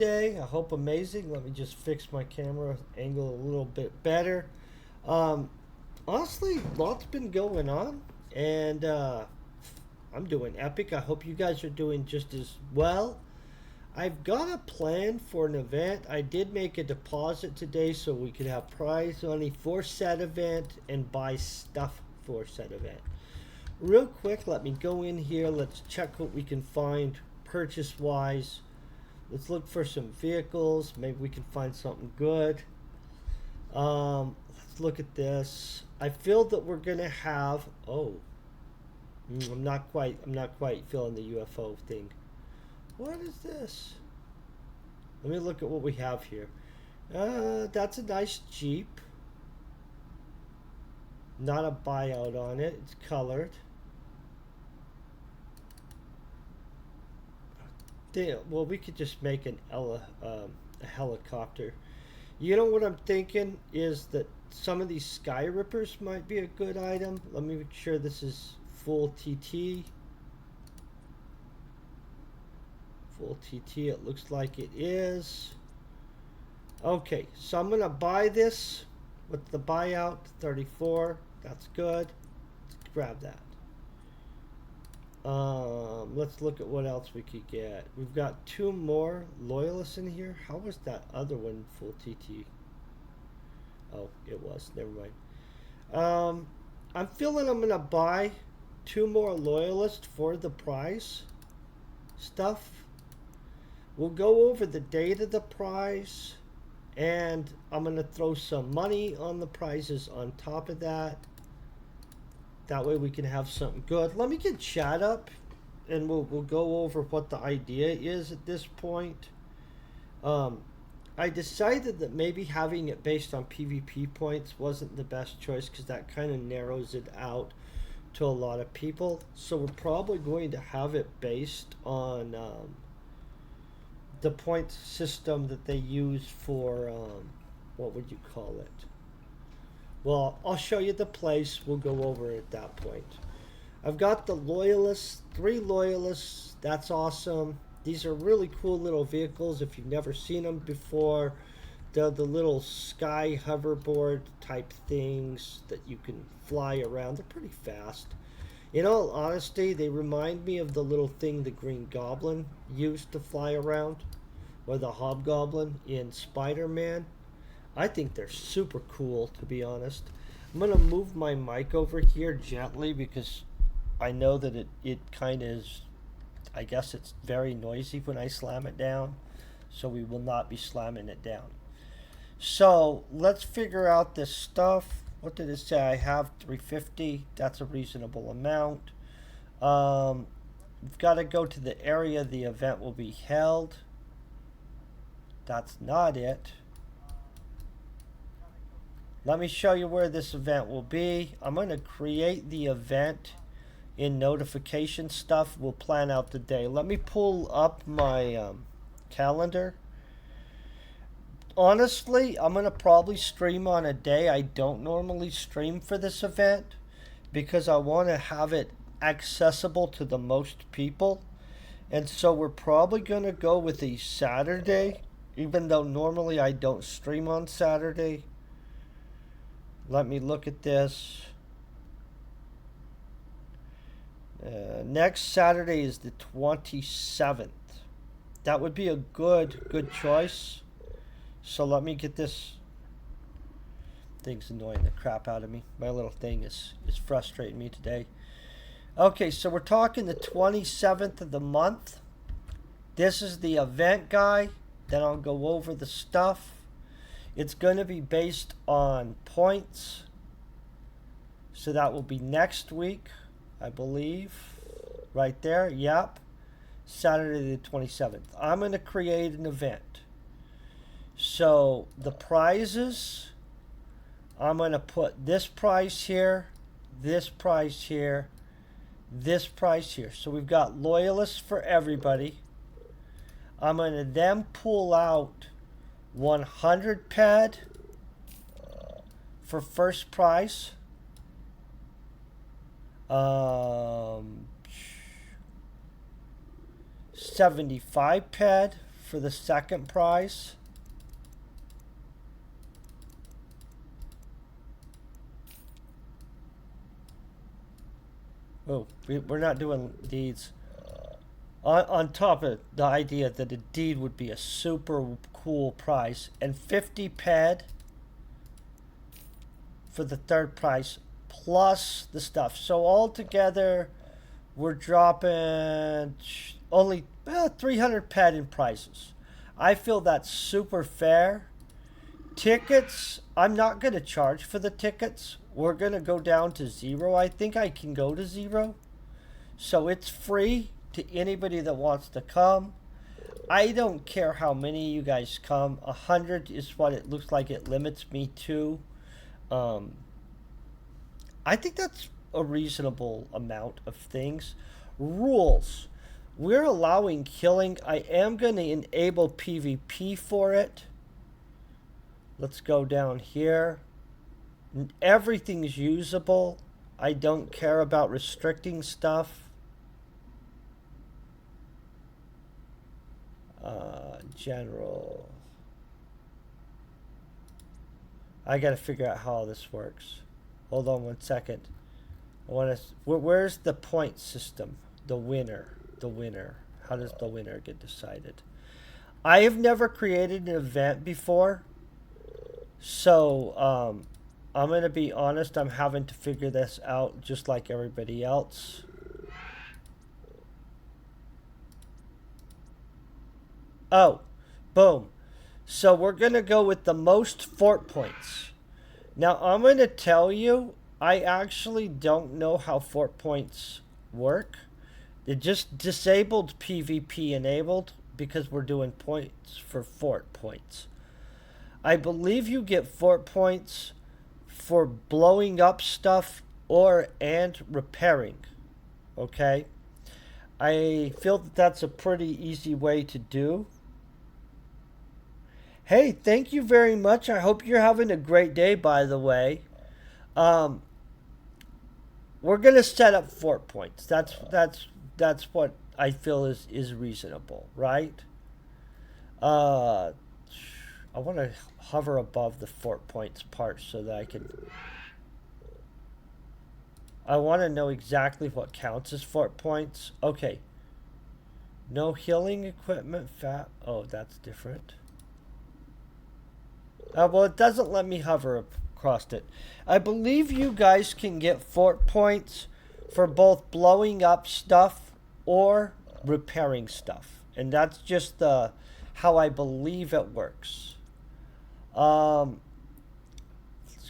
Day. I hope amazing. Let me just fix my camera angle a little bit better. Um, Honestly, lots been going on, and I'm doing epic. I hope you guys are doing just as well. I've got a plan for an event. I did make a deposit today so we could have prize money for said event and buy stuff for said event. Real quick, let me go in here. Let's check what we can find purchase wise. Let's look for some vehicles. Maybe we can find something good. Let's look at this. I feel that we're gonna have. Oh, I'm not quite. I'm not quite feeling the UFO thing. What is this? Let me look at what we have here. That's a nice Jeep. Not a buyout on it. It's colored. Well, we could just make a helicopter. You know what I'm thinking is that some of these Sky Rippers might be a good item. Let me make sure this is full TT. Full TT, it looks like it is. Okay, so I'm gonna buy this with the buyout 34. That's good. Let's grab that. Let's look at what else we could get. We've got two more Loyalists in here. How was that other one full TT? Oh, it was. Never mind. I'm feeling I'm gonna buy two more Loyalists for the prize stuff. We'll go over the date of the prize, and I'm gonna throw some money on the prizes on top of that. That way we can have something good. Let me get chat up, and we'll go over what the idea is at this point. I decided that maybe having it based on PvP points wasn't the best choice because that kind of narrows it out to a lot of people. So we're probably going to have it based on the point system that they use for what would you call it? Well, I'll show you the place. We'll go over it at that point. I've got the Loyalists, 3 Loyalists. That's awesome. These are really cool little vehicles if you've never seen them before. They're the little sky hoverboard type things that you can fly around. They're pretty fast. In all honesty, they remind me of the little thing the Green Goblin used to fly around, or the Hobgoblin in Spider-Man. I think they're super cool, to be honest. I'm going to move my mic over here gently because I know that it kind of is, I guess it's very noisy when I slam it down. So we will not be slamming it down. So let's figure out this stuff. What did it say? I have 350. That's a reasonable amount. We've got to go to the area the event will be held. That's not it. Let me show you where this event will be. I'm going to create the event in notification stuff. We'll plan out the day. Let me pull up my calendar. Honestly, I'm going to probably stream on a day I don't normally stream for this event because I want to have it accessible to the most people. And so we're probably going to go with a Saturday, even though normally I don't stream on Saturday. Let me look at this. Next Saturday is the 27th. That would be a good choice. So let me get this. Thing's annoying the crap out of me. My little thing is frustrating me today. Okay, so we're talking the 27th of the month. This is the event guy. Then I'll go over the stuff. It's going to be based on points. So that will be next week, I believe. Right there, yep. Saturday the 27th. I'm going to create an event. So the prizes, I'm going to put this prize here, this prize here, this prize here. So we've got Loyalists for everybody. I'm going to then pull out 100 pad for first prize. 75 pad for the second prize. Oh, we're not doing deeds. On top of the idea that a deed would be a super cool prize, and 50 ped for the third prize plus the stuff. So altogether, we're dropping only 300 ped in prizes. I feel that's super fair. Tickets, I'm not going to charge for the tickets. We're going to go down to 0. I think I can go to 0. So it's free to anybody that wants to come. I don't care how many you guys come. 100 is what it looks like it limits me to. I think that's a reasonable amount of things. Rules. We're allowing killing. I am going to enable PvP for it. Let's go down here. Everything's usable. I don't care about restricting stuff. General. I gotta figure out how all this works. Hold on 1 second. I want to. Where's the point system? The winner. The winner. How does the winner get decided? I have never created an event before, so I'm gonna be honest. I'm having to figure this out just like everybody else. Oh, boom. So we're going to go with the most fort points. Now, I'm going to tell you, I actually don't know how fort points work. It just disabled PvP enabled because we're doing points for fort points. I believe you get fort points for blowing up stuff and repairing. Okay? I feel that that's a pretty easy way to do. Hey, thank you very much. I hope you're having a great day, by the way. We're gonna set up fort points. That's what I feel is reasonable, right? I want to hover above the fort points part so that I can. I want to know exactly what counts as fort points. Okay. No healing equipment. Oh, that's different. Well, it doesn't let me hover across it. I believe you guys can get fort points for both blowing up stuff or repairing stuff. And that's just how I believe it works. Let's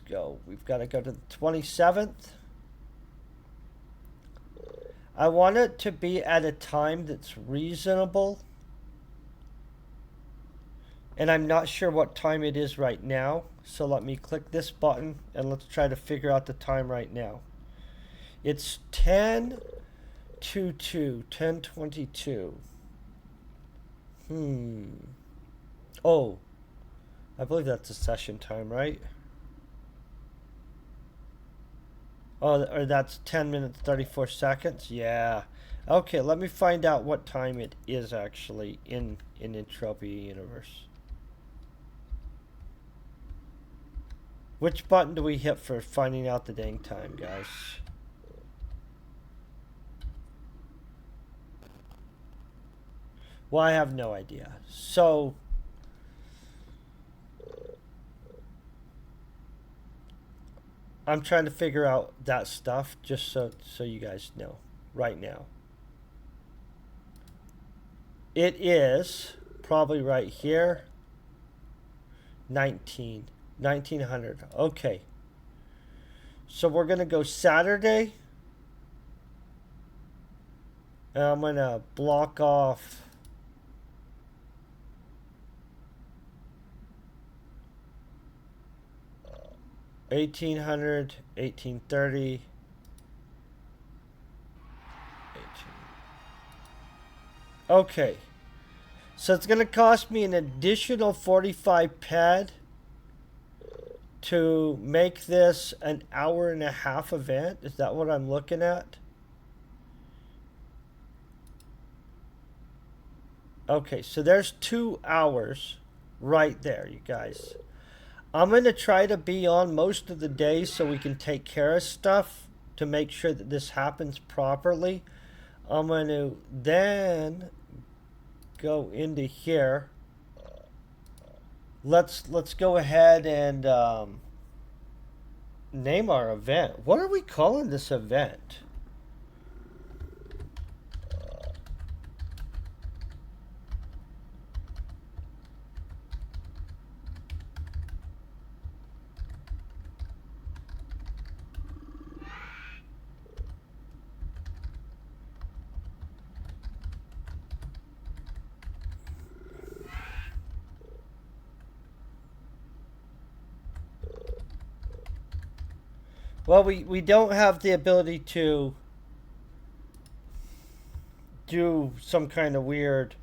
go. We've got to go to the 27th. I want it to be at a time that's reasonable. And I'm not sure what time it is right now. So let me click this button and let's try to figure out the time right now. It's 10:22. Oh, I believe that's the session time, right? Oh, or that's 10 minutes, 34 seconds? Yeah. Okay, let me find out what time it is actually in Entropia universe. Which button do we hit for finding out the dang time, guys? Well, I have no idea. So I'm trying to figure out that stuff just so you guys know right now. It is probably right here. 1900. Okay. So we're going to go Saturday. And I'm going to block off 1800, 1830. Okay. So it's going to cost me an additional 45 ped to make this an hour-and-a-half event. Is that what I'm looking at? Okay, so there's 2 hours right there, you guys. I'm going to try to be on most of the days so we can take care of stuff to make sure that this happens properly. I'm going to then go into here. Let's go ahead and name our event. What are we calling this event? Well, we don't have the ability to do some kind of weird...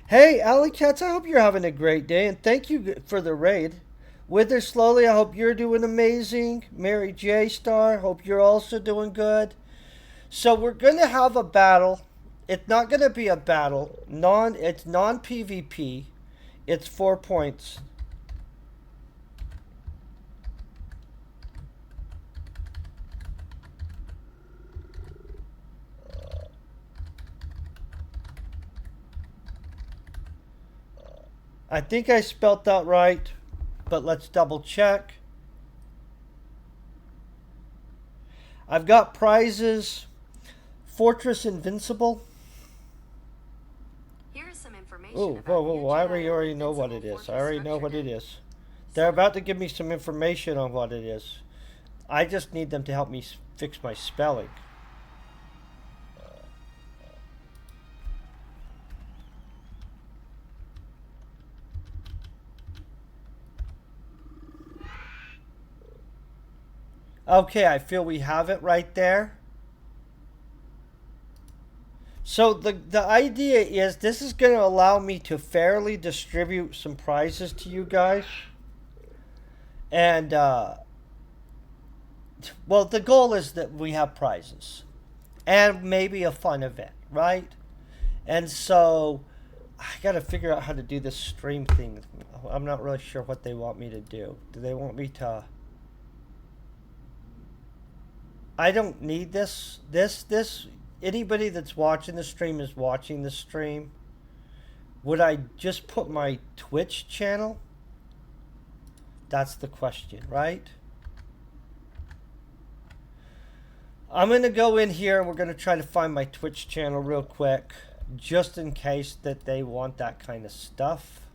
Hey, Alley Cats, I hope you're having a great day, and thank you for the raid. Wither Slowly, I hope you're doing amazing. Mary J. Star, hope you're also doing good. So we're going to have a battle. It's not going to be a battle. It's non-PvP. It's 4 points. I think I spelt that right, but let's double check. I've got prizes. Fortress Invincible. Here's some information. Oh, whoa. I already know what it is. I already know what it is. They're about to give me some information on what it is. I just need them to help me fix my spelling. Okay, I feel we have it right there. So the idea is this is going to allow me to fairly distribute some prizes to you guys. And, well, the goal is that we have prizes. And maybe a fun event, right? And so I got to figure out how to do this stream thing. I'm not really sure what they want me to do. Do they want me to... I don't need this. Anybody that's watching the stream is watching the stream. Would I just put my Twitch channel? That's the question, right? I'm going to go in here and we're going to try to find my Twitch channel real quick, just in case that they want that kind of stuff.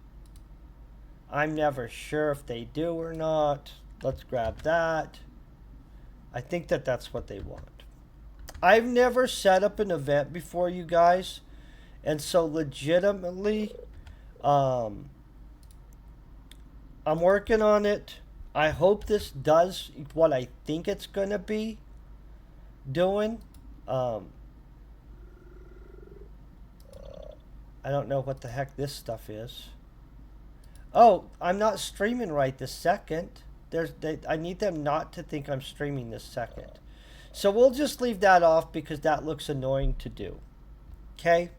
I'm never sure if they do or not. Let's grab that. I think that that's what they want. I've never set up an event before, you guys. And so legitimately, I'm working on it. I hope this does what I think it's going to be doing. I don't know what the heck this stuff is. Oh, I'm not streaming right this second. I need them not to think I'm streaming this second. So we'll just leave that off because that looks annoying to do. Okay?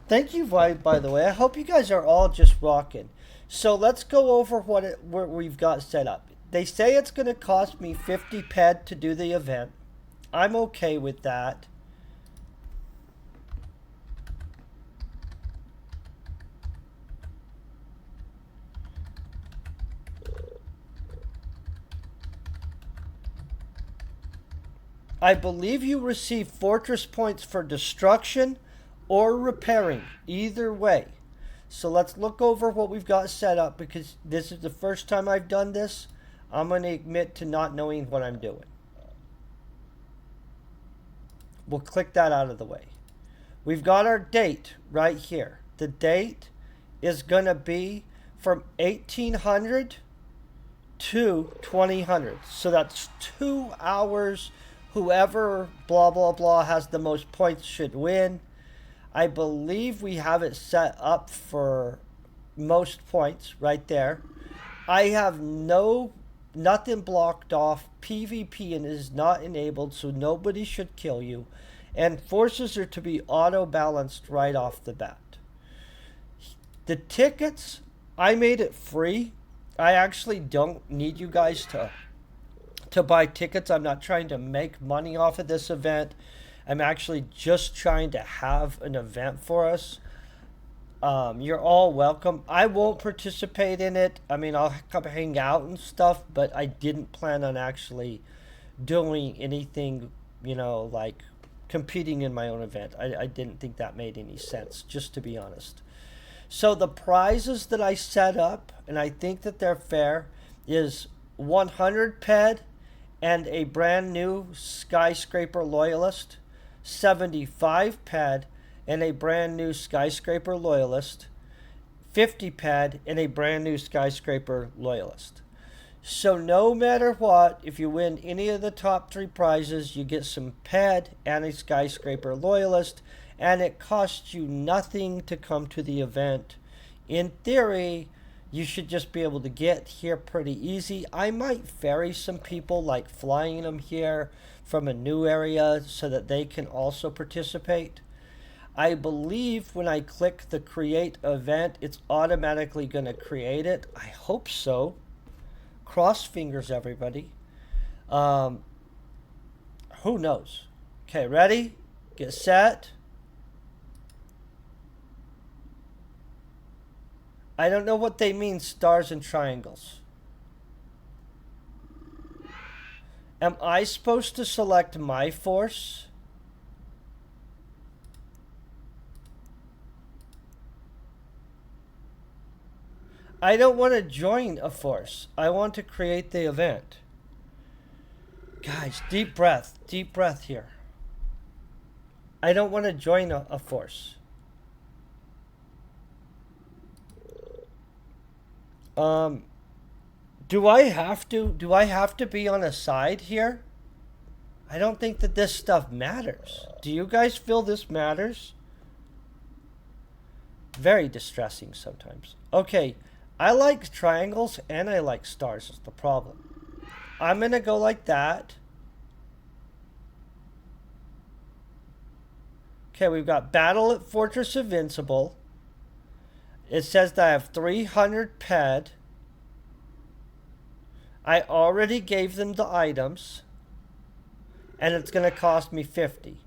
Thank you, by the way. I hope you guys are all just rocking. So let's go over what we've got set up. They say it's going to cost me 50 PED to do the event. I'm okay with that. I believe you receive fortress points for destruction or repairing, either way. So let's look over what we've got set up because this is the first time I've done this. I'm going to admit to not knowing what I'm doing. We'll click that out of the way. We've got our date right here. The date is going to be from 1800 to 2000. So that's 2 hours. Whoever blah blah blah has the most points should win. I believe we have it set up for most points right there. I have nothing blocked off. PvP and is not enabled, so nobody should kill you. And forces are to be auto-balanced right off the bat. The tickets, I made it free. I actually don't need you guys to buy tickets. I'm not trying to make money off of this event. I'm actually just trying to have an event for us. You're all welcome. I won't participate in it. I mean, I'll come hang out and stuff, but I didn't plan on actually doing anything, like competing in my own event. I didn't think that made any sense, just to be honest. So the prizes that I set up, and I think that they're fair, is 100 PED and a brand new skyscraper loyalist, 75 PED and a brand new skyscraper loyalist, 50 PED and a brand new skyscraper loyalist. So no matter what, if you win any of the top 3 prizes, you get some PED and a skyscraper loyalist, and it costs you nothing to come to the event. In theory, you should just be able to get here pretty easy. I might ferry some people, like flying them here from a new area so that they can also participate. I believe when I click the create event, it's automatically going to create it. I hope so. Cross fingers, everybody. Who knows? Okay, ready? Get set. I don't know what they mean, stars and triangles. Am I supposed to select my force? I don't want to join a force. I want to create the event. Guys, deep breath here. I don't want to join a force. Do I have to be on a side here? I don't think that this stuff matters. Do you guys feel this matters? Very distressing sometimes. Okay, I like triangles and I like stars is the problem. I'm going to go like that. Okay, we've got Battle at Fortress Invincible. It says that I have 300 PED. I already gave them the items. And it's going to cost me 50.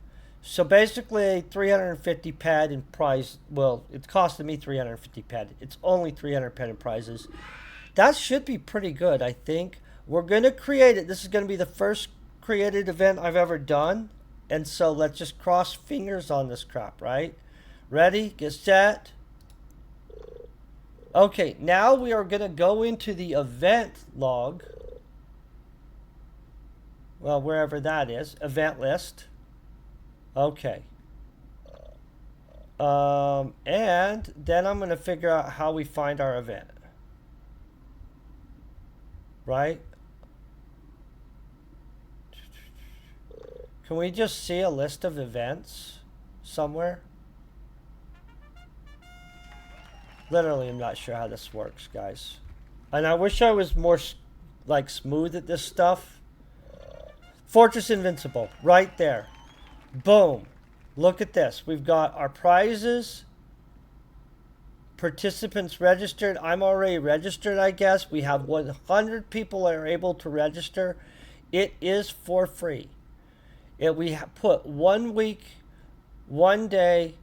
So basically 350 PED in prize. Well, it's costing me 350 PED. It's only 300 PED in prizes. That should be pretty good, I think. We're going to create it. This is going to be the first created event I've ever done. And so let's just cross fingers on this crap, right? Ready? Get set. Okay, now we are going to go into the event log. Well, wherever that is. Event list. Okay. And then I'm going to figure out how we find our event. Right? Can we just see a list of events somewhere? Literally, I'm not sure how this works, guys. And I wish I was more, like, smooth at this stuff. Fortress Invincible, right there. Boom. Look at this. We've got our prizes. Participants registered. I'm already registered, I guess. We have 100 people that are able to register. It is for free. We put 1 week, 1 day,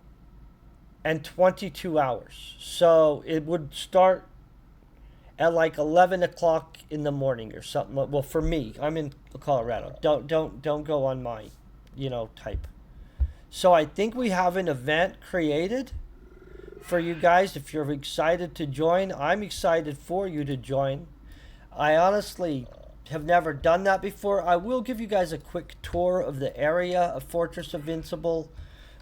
and 22 hours. So it would start at like 11 o'clock in the morning or something. Well, for me, I'm in Colorado. Don't go on my, type. So I think we have an event created for you guys. If you're excited to join, I'm excited for you to join. I honestly have never done that before. I will give you guys a quick tour of the area of Fortress Invincible.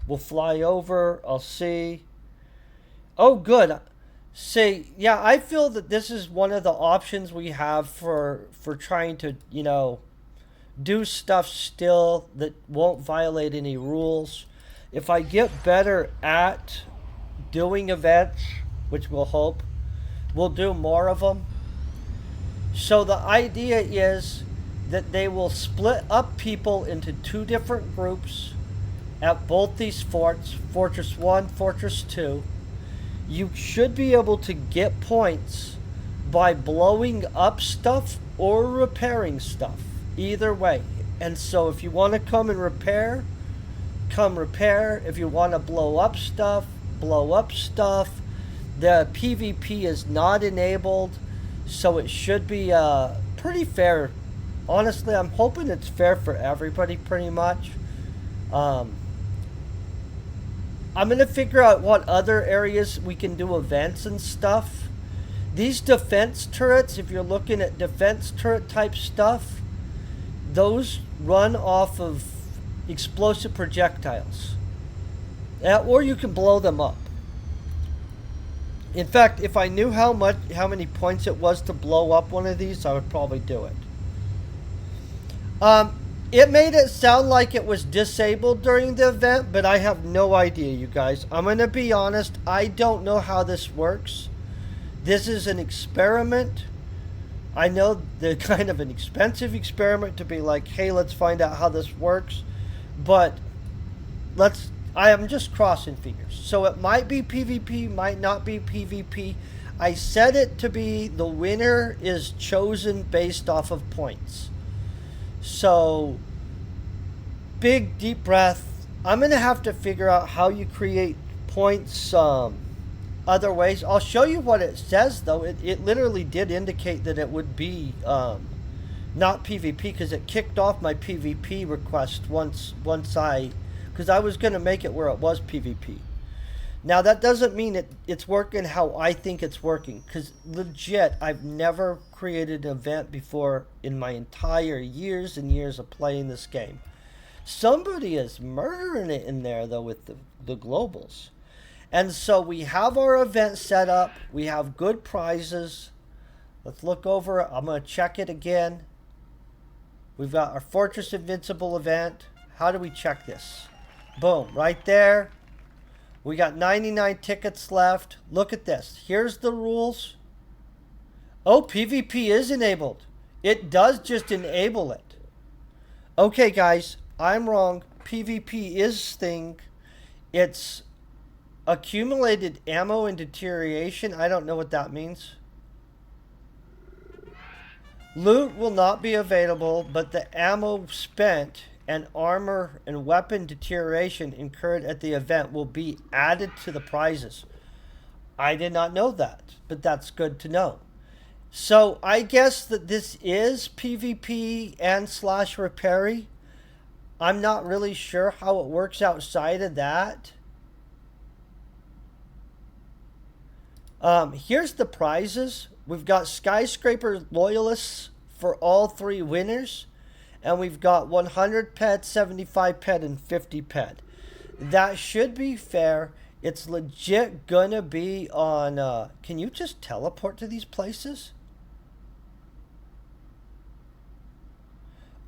We'll fly over. I'll see. Oh, good. See, yeah, I feel that this is one of the options we have for trying to, do stuff still that won't violate any rules. If I get better at doing events, which we'll hope, we'll do more of them. So the idea is that they will split up people into 2 different groups, at both these forts, Fortress 1, Fortress 2, you should be able to get points by blowing up stuff or repairing stuff. Either way. And so if you want to come and repair, come repair. If you want to blow up stuff, blow up stuff. The PvP is not enabled, so it should be pretty fair. Honestly, I'm hoping it's fair for everybody pretty much. I'm going to figure out what other areas we can do events and stuff. These defense turrets, if you're looking at defense turret type stuff, those run off of explosive projectiles. Or you can blow them up. In fact, if I knew how many points it was to blow up one of these, I would probably do it. It made it sound like it was disabled during the event, but I have no idea, you guys. I'm going to be honest, I don't know how this works. This is an experiment. I know they're kind of an expensive experiment to be like, hey, let's find out how this works. But I am just crossing fingers. So it might be PvP, might not be PvP. I said it to be the winner is chosen based off of points. So, big deep breath. I'm going to have to figure out how you create points other ways. I'll show you what it says, though. It literally did indicate that it would be not PvP, because it kicked off my PvP request once because I was going to make it where it was PvP. Now, that doesn't mean it's working how I think it's working, because legit, I've never created an event before in my entire years and years of playing this game. Somebody is murdering it in there, though, with the globals. And so we have our event set up. We have good prizes. Let's look over it. I'm going to check it again. We've got our Fortress Invincible event. How do we check this? Boom, right there. We got 99 tickets left. Look at this. Here's the rules. Oh, PvP is enabled. It does just enable it. Okay, guys, I'm wrong. PvP is thing. It's accumulated ammo and deterioration. I don't know what that means. Loot will not be available, but the ammo spent and armor and weapon deterioration incurred at the event will be added to the prizes. I did not know that, but that's good to know. So I guess that this is PvP and / repair. I'm not really sure how it works outside of that. Here's the prizes. We've got Skyscraper Loyalists for all 3 winners. And we've got 100 pet, 75 pet, and 50 pet. That should be fair. It's legit gonna be on... can you just teleport to these places?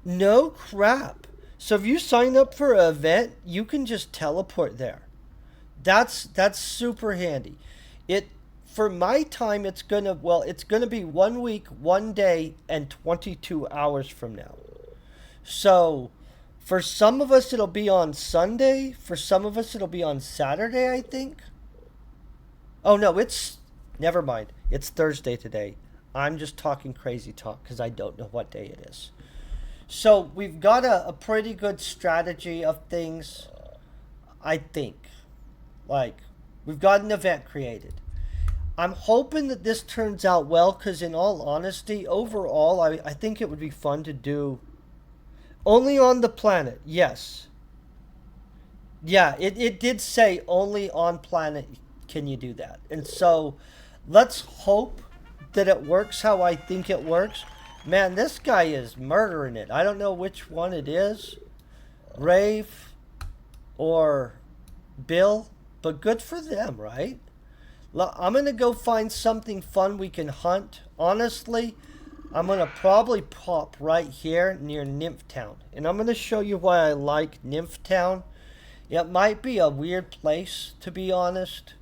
No crap. So if you sign up for an event, you can just teleport there. That's super handy. For my time, it's gonna be 1 week, 1 day, and 22 hours from now. So, for some of us, it'll be on Sunday. For some of us, it'll be on Saturday, I think. Oh, no, never mind. It's Thursday today. I'm just talking crazy talk because I don't know what day it is. So, we've got a pretty good strategy of things, I think. Like, we've got an event created. I'm hoping that this turns out well because, in all honesty, overall, I think it would be fun to do... Only on the planet, yes. Yeah, it did say only on planet can you do that. And so, let's hope that it works how I think it works. Man, this guy is murdering it. I don't know which one it is. Rave or Bill. But good for them, right? I'm going to go find something fun we can hunt. Honestly... I'm going to probably pop right here near Nymph Town. And I'm going to show you why I like Nymph Town. It might be a weird place, to be honest.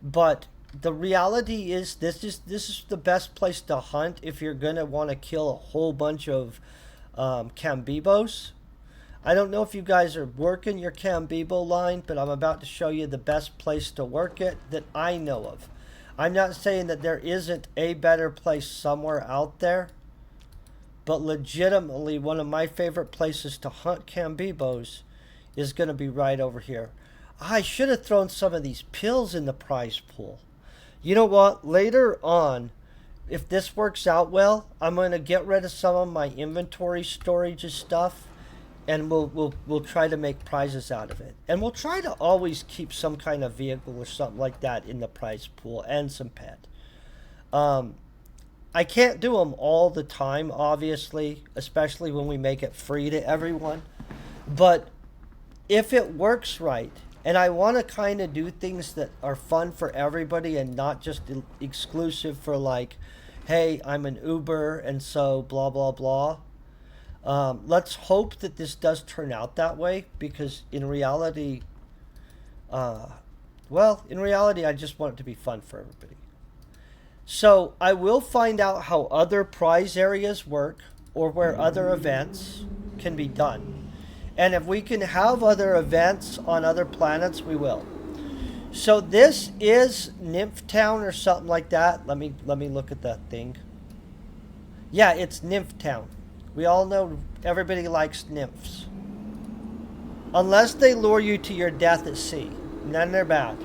But the reality is this is the best place to hunt if you're going to want to kill a whole bunch of Combibos. I don't know if you guys are working your Combibo line, but I'm about to show you the best place to work it that I know of. I'm not saying that there isn't a better place somewhere out there, but legitimately one of my favorite places to hunt Combibos is going to be right over here. I should have thrown some of these pills in the prize pool. You know what? Later on, if this works out well, I'm going to get rid of some of my inventory storage of stuff, and we'll try to make prizes out of it. And we'll try to always keep some kind of vehicle or something like that in the prize pool and some pet. I can't do them all the time, obviously, especially when we make it free to everyone. But if it works right, and I want to kind of do things that are fun for everybody and not just exclusive for like, hey, I'm an Uber and so blah, blah, blah. Let's hope that this does turn out that way, because in reality, I just want it to be fun for everybody. So I will find out how other prize areas work, or where other events can be done. And if we can have other events on other planets, we will. So this is Nymph Town or something like that. Let me look at that thing. Yeah, it's Nymph Town. We all know everybody likes nymphs. Unless they lure you to your death at sea. And then they're bad.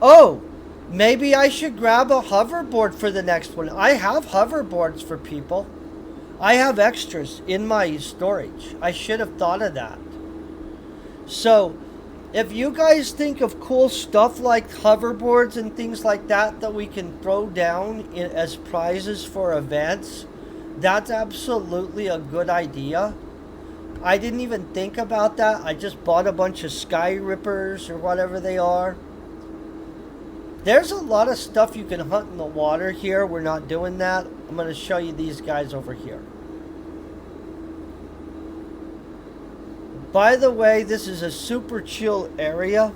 Oh! Maybe I should grab a hoverboard for the next one. I have hoverboards for people. I have extras in my storage. I should have thought of that. So, if you guys think of cool stuff like hoverboards and things like that that we can throw down as prizes for events, that's absolutely a good idea. I didn't even think about that. I just bought a bunch of Sky Rippers or whatever they are. There's a lot of stuff you can hunt in the water here. We're not doing that. I'm going to show you these guys over here. By the way, this is a super chill area.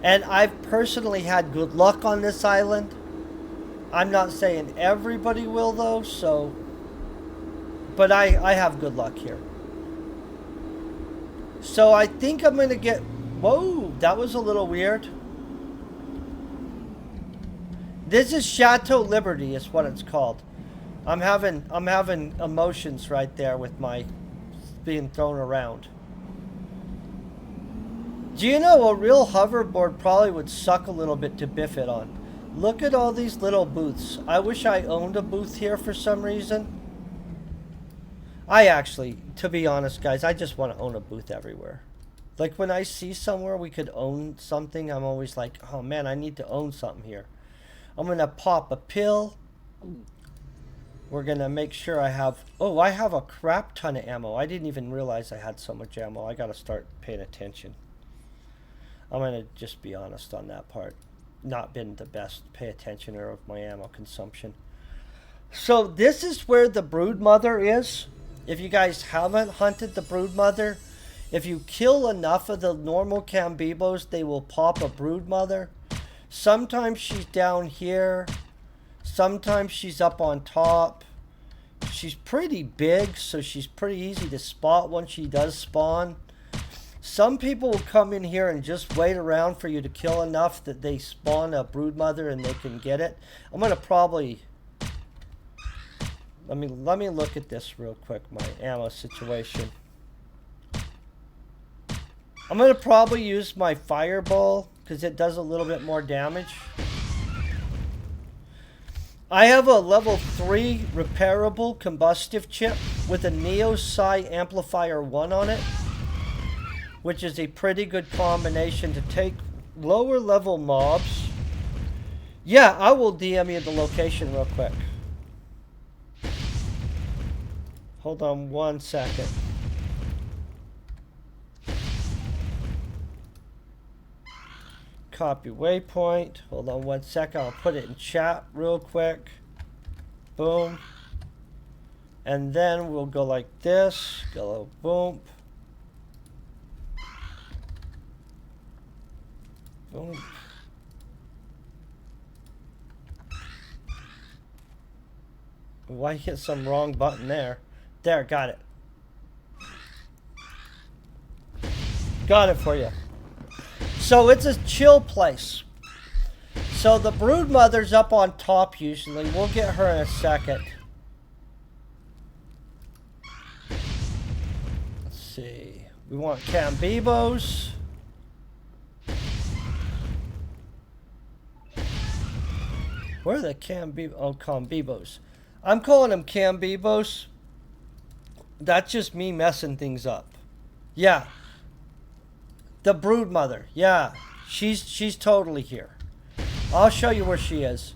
And I've personally had good luck on this island. I'm not saying everybody will though, so... But I have good luck here. So I think I'm going to get... Whoa, that was a little weird. This is Chateau Liberty is what it's called. I'm having emotions right there with my being thrown around. Do you know a real hoverboard probably would suck a little bit to biff it on? Look at all these little booths. I wish I owned a booth here for some reason. I actually, to be honest guys, I just want to own a booth everywhere. Like when I see somewhere we could own something, I'm always like, oh man, I need to own something here. I'm going to pop a pill. We're going to make sure I have... Oh, I have a crap ton of ammo. I didn't even realize I had so much ammo. I got to start paying attention. I'm going to just be honest on that part. Not been the best pay attentioner of my ammo consumption. So this is where the broodmother is. If you guys haven't hunted the broodmother, if you kill enough of the normal Combibos, they will pop a broodmother. Sometimes she's down here. Sometimes she's up on top. She's pretty big, so she's pretty easy to spot when she does spawn. Some people will come in here and just wait around for you to kill enough that they spawn a broodmother and they can get it. I'm going to probably... Let me look at this real quick, my ammo situation. I'm going to probably use my fireball because it does a little bit more damage. I have a level 3 repairable combustive chip with a Neo-Psi Amplifier 1 on it, which is a pretty good combination to take lower level mobs. Yeah, I will DM you the location real quick. Hold on 1 second. Copy waypoint. Hold on 1 second. I'll put it in chat real quick. Boom. And then we'll go like this. Go boom. Boom. Why hit some wrong button there? There, got it. Got it for you. So it's a chill place. So the brood mother's up on top usually. We'll get her in a second. Let's see. We want Combibos. Where are the Combibos? Oh, Combibos. I'm calling them Combibos. That's just me messing things up. Yeah. The brood mother. Yeah. She's totally here. I'll show you where she is.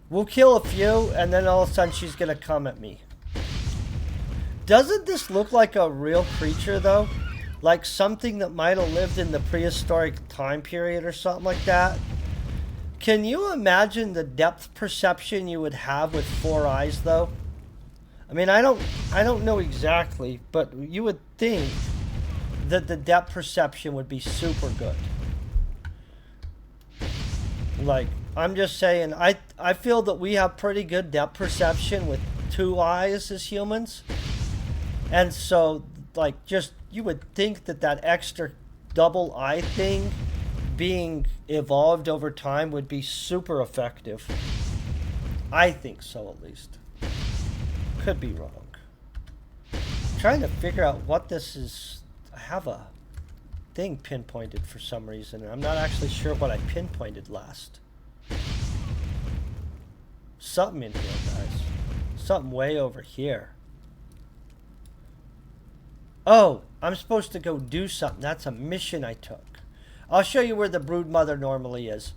We'll kill a few, and then all of a sudden she's going to come at me. Doesn't this look like a real creature, though? Like something that might have lived in the prehistoric time period or something like that? Can you imagine the depth perception you would have with 4 eyes, though? I mean, I don't know exactly, but you would think that the depth perception would be super good. Like, I'm just saying, I feel that we have pretty good depth perception with 2 eyes as humans. And so, like, just, you would think that that extra double eye thing being evolved over time would be super effective. I think so, at least. Could be wrong. I'm trying to figure out what this is. I have a thing pinpointed for some reason, and I'm not actually sure what I pinpointed last. Something in here, guys. Something way over here. Oh, I'm supposed to go do something. That's a mission I took. I'll show you where the brood mother normally is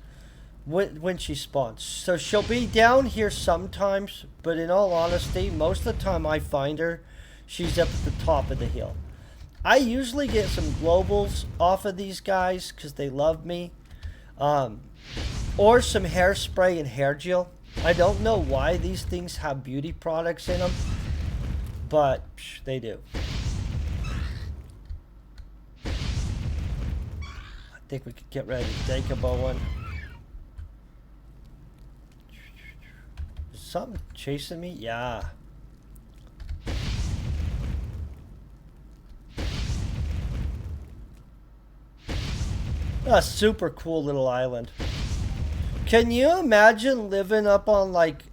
when she spawns. So she'll be down here sometimes, but in all honesty, most of the time I find her, she's up at the top of the hill. I usually get some globals off of these guys because they love me. Or some hairspray and hair gel. I don't know why these things have beauty products in them, but they do. I think we could get ready to take a bow one. Is something chasing me? Yeah. A super cool little island. Can you imagine living up on like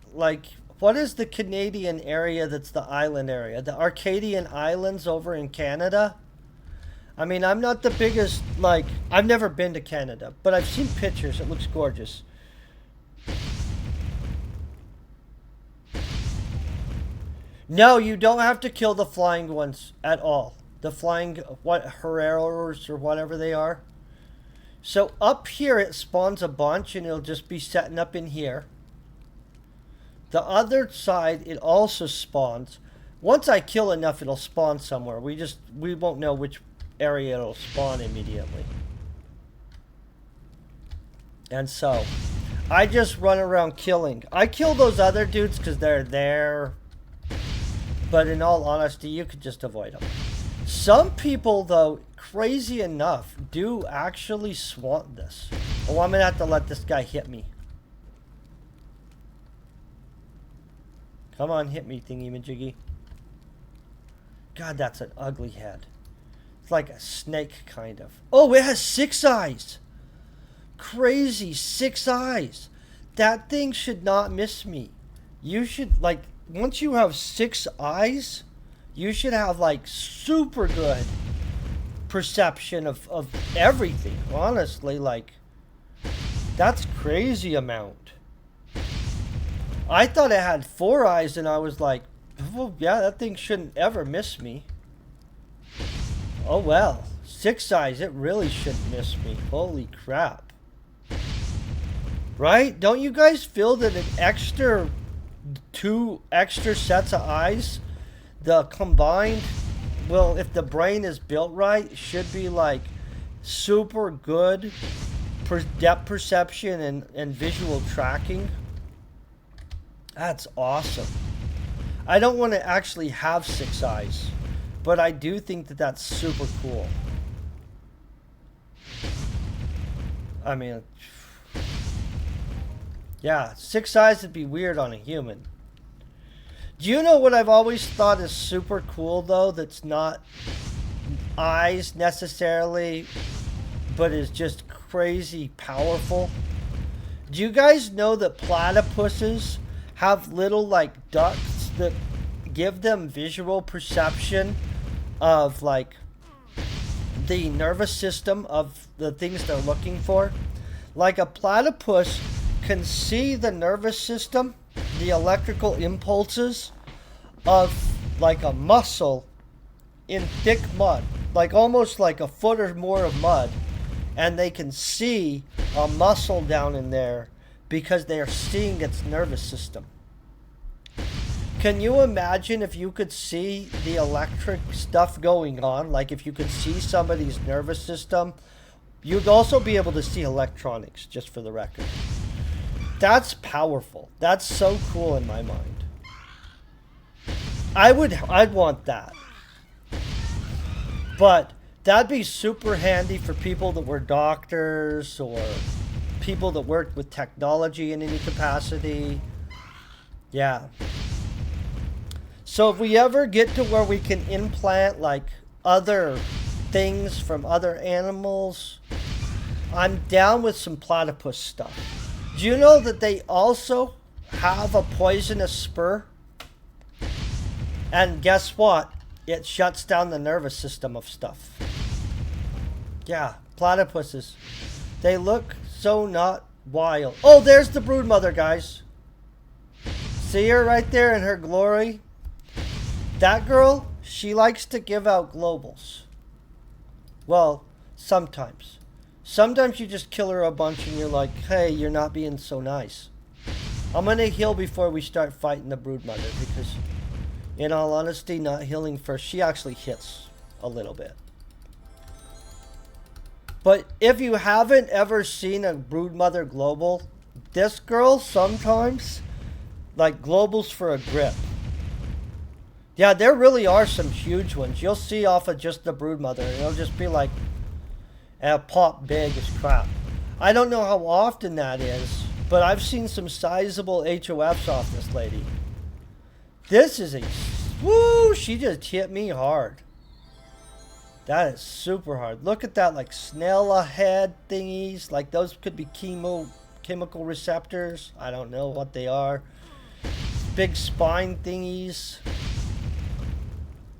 what is the Canadian area that's the island area? The Arcadian Islands over in Canada? I mean, I'm not the biggest, like, I've never been to Canada, but I've seen pictures. It looks gorgeous. No, you don't have to kill the flying ones at all. The flying, what, Herreros or whatever they are. So up here it spawns a bunch and it'll just be setting up in here. The other side it also spawns. Once I kill enough it'll spawn somewhere. We won't know which area it'll spawn immediately. And so I just run around killing. I kill those other dudes because they're there. But in all honesty, you could just avoid them. Some people, though, crazy enough, do actually swamp this. Oh, I'm going to have to let this guy hit me. Come on, hit me, thingy-majiggy. God, that's an ugly head. It's like a snake, kind of. Oh, it has 6 eyes. Crazy, 6 eyes. That thing should not miss me. You should, like, once you have 6 eyes, you should have, like, super good perception of everything. Honestly, like, that's crazy amount. I thought it had 4 eyes, and I was like, oh, yeah, that thing shouldn't ever miss me. Oh, well. 6 eyes, it really shouldn't miss me. Holy crap. Right? Don't you guys feel that an extra 2 extra sets of eyes, the combined, well, if the brain is built right, should be like super good depth perception and visual tracking? That's awesome. I don't want to actually have 6 eyes, but I do think that that's super cool. I mean, yeah, 6 eyes would be weird on a human. Do you know what I've always thought is super cool, though, that's not eyes necessarily, but is just crazy powerful? Do you guys know that platypuses have little, like, ducts that give them visual perception of, like, the nervous system of the things they're looking for? Like, a platypus can see the nervous system, the electrical impulses of, like, a mussel in thick mud, like almost like a foot or more of mud, and they can see a mussel down in there because they are seeing its nervous system. Can you imagine if you could see the electric stuff going on? Like if you could see somebody's nervous system, you'd also be able to see electronics, just for the record. That's powerful. That's so cool in my mind. I'd want that. But that'd be super handy for people that were doctors or people that worked with technology in any capacity. Yeah. So if we ever get to where we can implant like other things from other animals, I'm down with some platypus stuff. Do you know that they also have a poisonous spur? And guess what? It shuts down the nervous system of stuff. Yeah, platypuses. They look so not wild. Oh, there's the broodmother, guys. See her right there in her glory? That girl, she likes to give out globals. Well, sometimes. Sometimes you just kill her a bunch and you're like, hey, you're not being so nice. I'm going to heal before we start fighting the broodmother because, in all honesty, not healing first, she actually hits a little bit. But if you haven't ever seen a broodmother global, this girl sometimes, like globals for a grip. Yeah, there really are some huge ones. You'll see off of just the broodmother. It'll just be like, pop big as crap. I don't know how often that is, but I've seen some sizable HOFs off this lady. This is a... Woo! She just hit me hard. That is super hard. Look at that, like snail head thingies. Like those could be chemical receptors. I don't know what they are. Big spine thingies.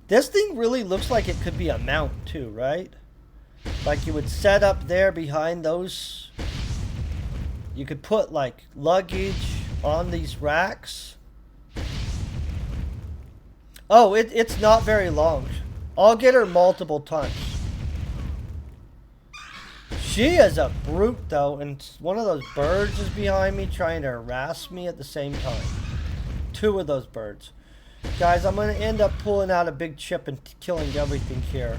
This thing really looks like it could be a mount too, right? Like you would set up there behind those. You could put like luggage on these racks. Oh, it's not very long. I'll get her multiple times. She is a brute though, and one of those birds is behind me trying to harass me at the same time. Two of those birds. Guys, I'm going to end up pulling out a big chip and killing everything here.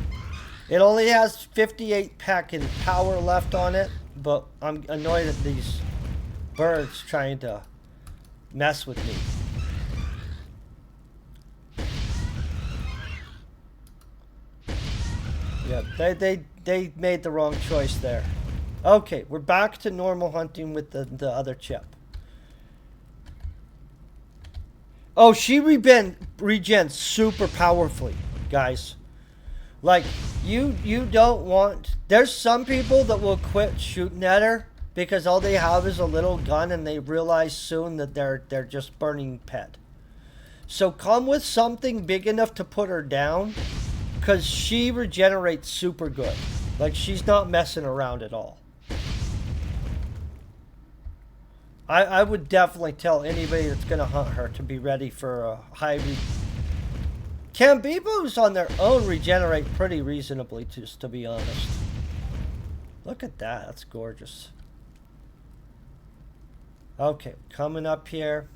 It only has 58 pack and power left on it, but I'm annoyed at these birds trying to mess with me. Yeah, they made the wrong choice there. Okay, we're back to normal hunting with the other chip. Oh, she regens super powerfully, guys. Like, you don't want... There's some people that will quit shooting at her because all they have is a little gun and they realize soon that they're just burning pet. So come with something big enough to put her down because she regenerates super good. Like, she's not messing around at all. I would definitely tell anybody that's going to hunt her to be ready for a high... Combibos on their own regenerate pretty reasonably, just to be honest. Look at that. That's gorgeous. Okay, coming up here.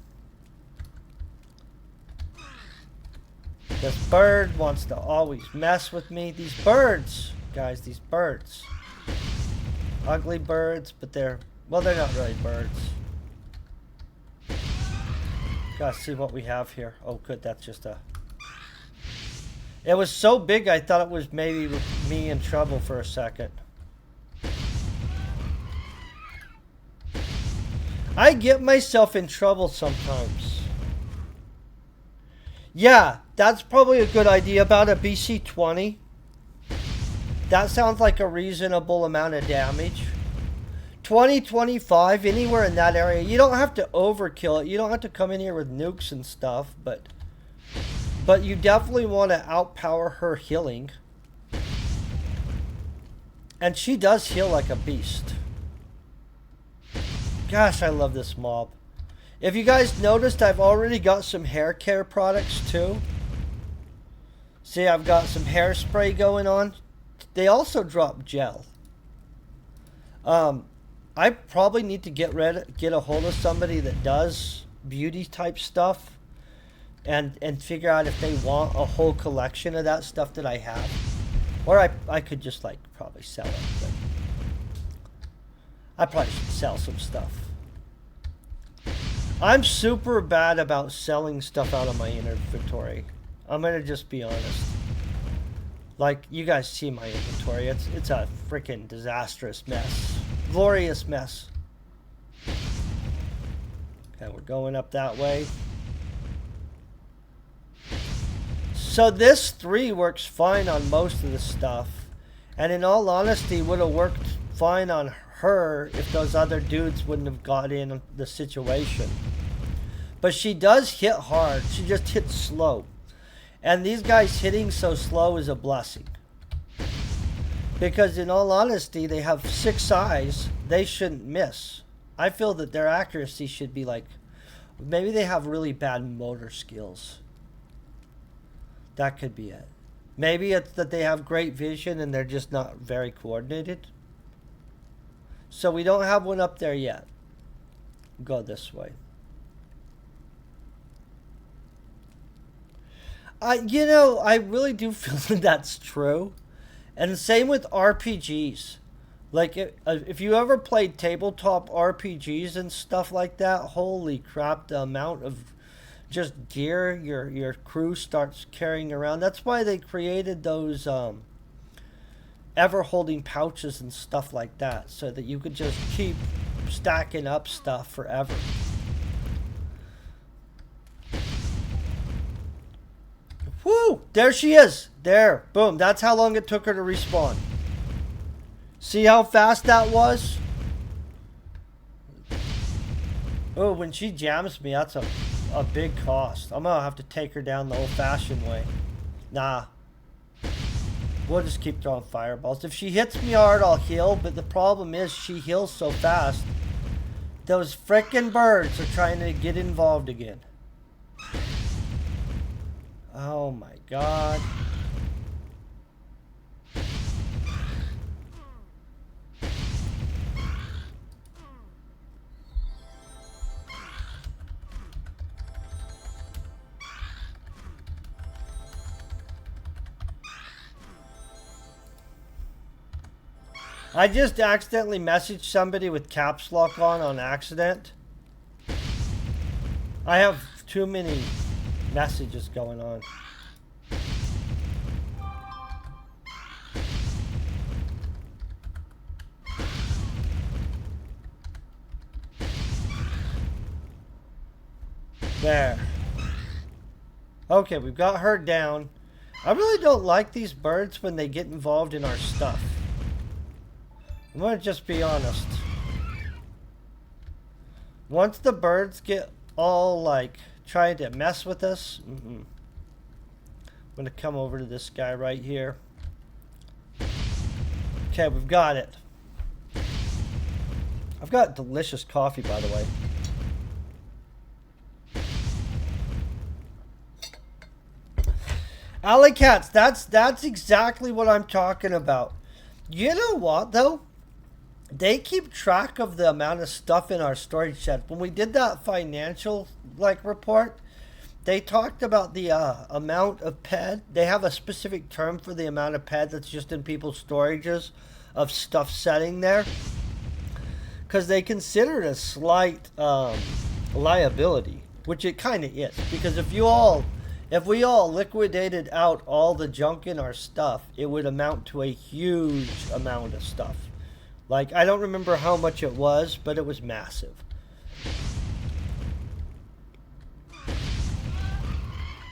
This bird wants to always mess with me. These birds, guys, these birds. Ugly birds, but they're... Well, they're not really birds. Gotta see what we have here. Oh, good. That's just a... It was so big, I thought it was maybe me in trouble for a second. I get myself in trouble sometimes. Yeah, that's probably a good idea. About a BC-20. That sounds like a reasonable amount of damage. 20, 25, anywhere in that area. You don't have to overkill it. You don't have to come in here with nukes and stuff, but you definitely want to outpower her healing. And she does heal like a beast. Gosh, I love this mob. If you guys noticed, I've already got some hair care products too. See, I've got some hairspray going on. They also drop gel. I probably need to get a hold of somebody that does beauty type stuff and figure out if they want a whole collection of that stuff that I have. Or I could just like probably sell it. But I probably should sell some stuff. I'm super bad about selling stuff out of my inventory. I'm gonna just be honest. Like, you guys see my inventory. It's a freaking disastrous mess. Glorious mess. Okay, we're going up that way. So this 3 works fine on most of the stuff. And in all honesty, would have worked fine on her if those other dudes wouldn't have got in the situation. But she does hit hard. She just hits slow. And these guys hitting so slow is a blessing. Because in all honesty, they have 6 eyes. They shouldn't miss. I feel that their accuracy should be like... Maybe they have really bad motor skills. That could be it. Maybe it's that they have great vision and they're just not very coordinated. So we don't have one up there yet. Go this way. You know, I really do feel that that's true. And the same with RPGs. Like, if you ever played tabletop RPGs and stuff like that, holy crap, the amount of just gear your crew starts carrying around. That's why they created those ever-holding pouches and stuff like that, so that you could just keep stacking up stuff forever. Woo! There she is. There. Boom. That's how long it took her to respawn. See how fast that was? Oh, when she jams me, that's a big cost. I'm going to have to take her down the old-fashioned way. Nah. We'll just keep throwing fireballs. If she hits me hard, I'll heal. But the problem is she heals so fast. Those frickin' birds are trying to get involved again. Oh my god. I just accidentally messaged somebody with caps lock on accident. I have too many messages going on. There. Okay, we've got her down. I really don't like these birds when they get involved in our stuff. I'm gonna just be honest. Once the birds get all like trying to mess with us, I'm gonna come over to this guy right here. Okay, we've got it. I've got delicious coffee, by the way. Alley cats, that's exactly what I'm talking about. You know what though? They keep track of the amount of stuff in our storage shed. When we did that financial report, they talked about the amount of ped. They have a specific term for the amount of ped that's just in people's storages of stuff setting there, because they consider it a slight liability, which it kind of is. Because if we all liquidated out all the junk in our stuff, it would amount to a huge amount of stuff. Like, I don't remember how much it was, but it was massive.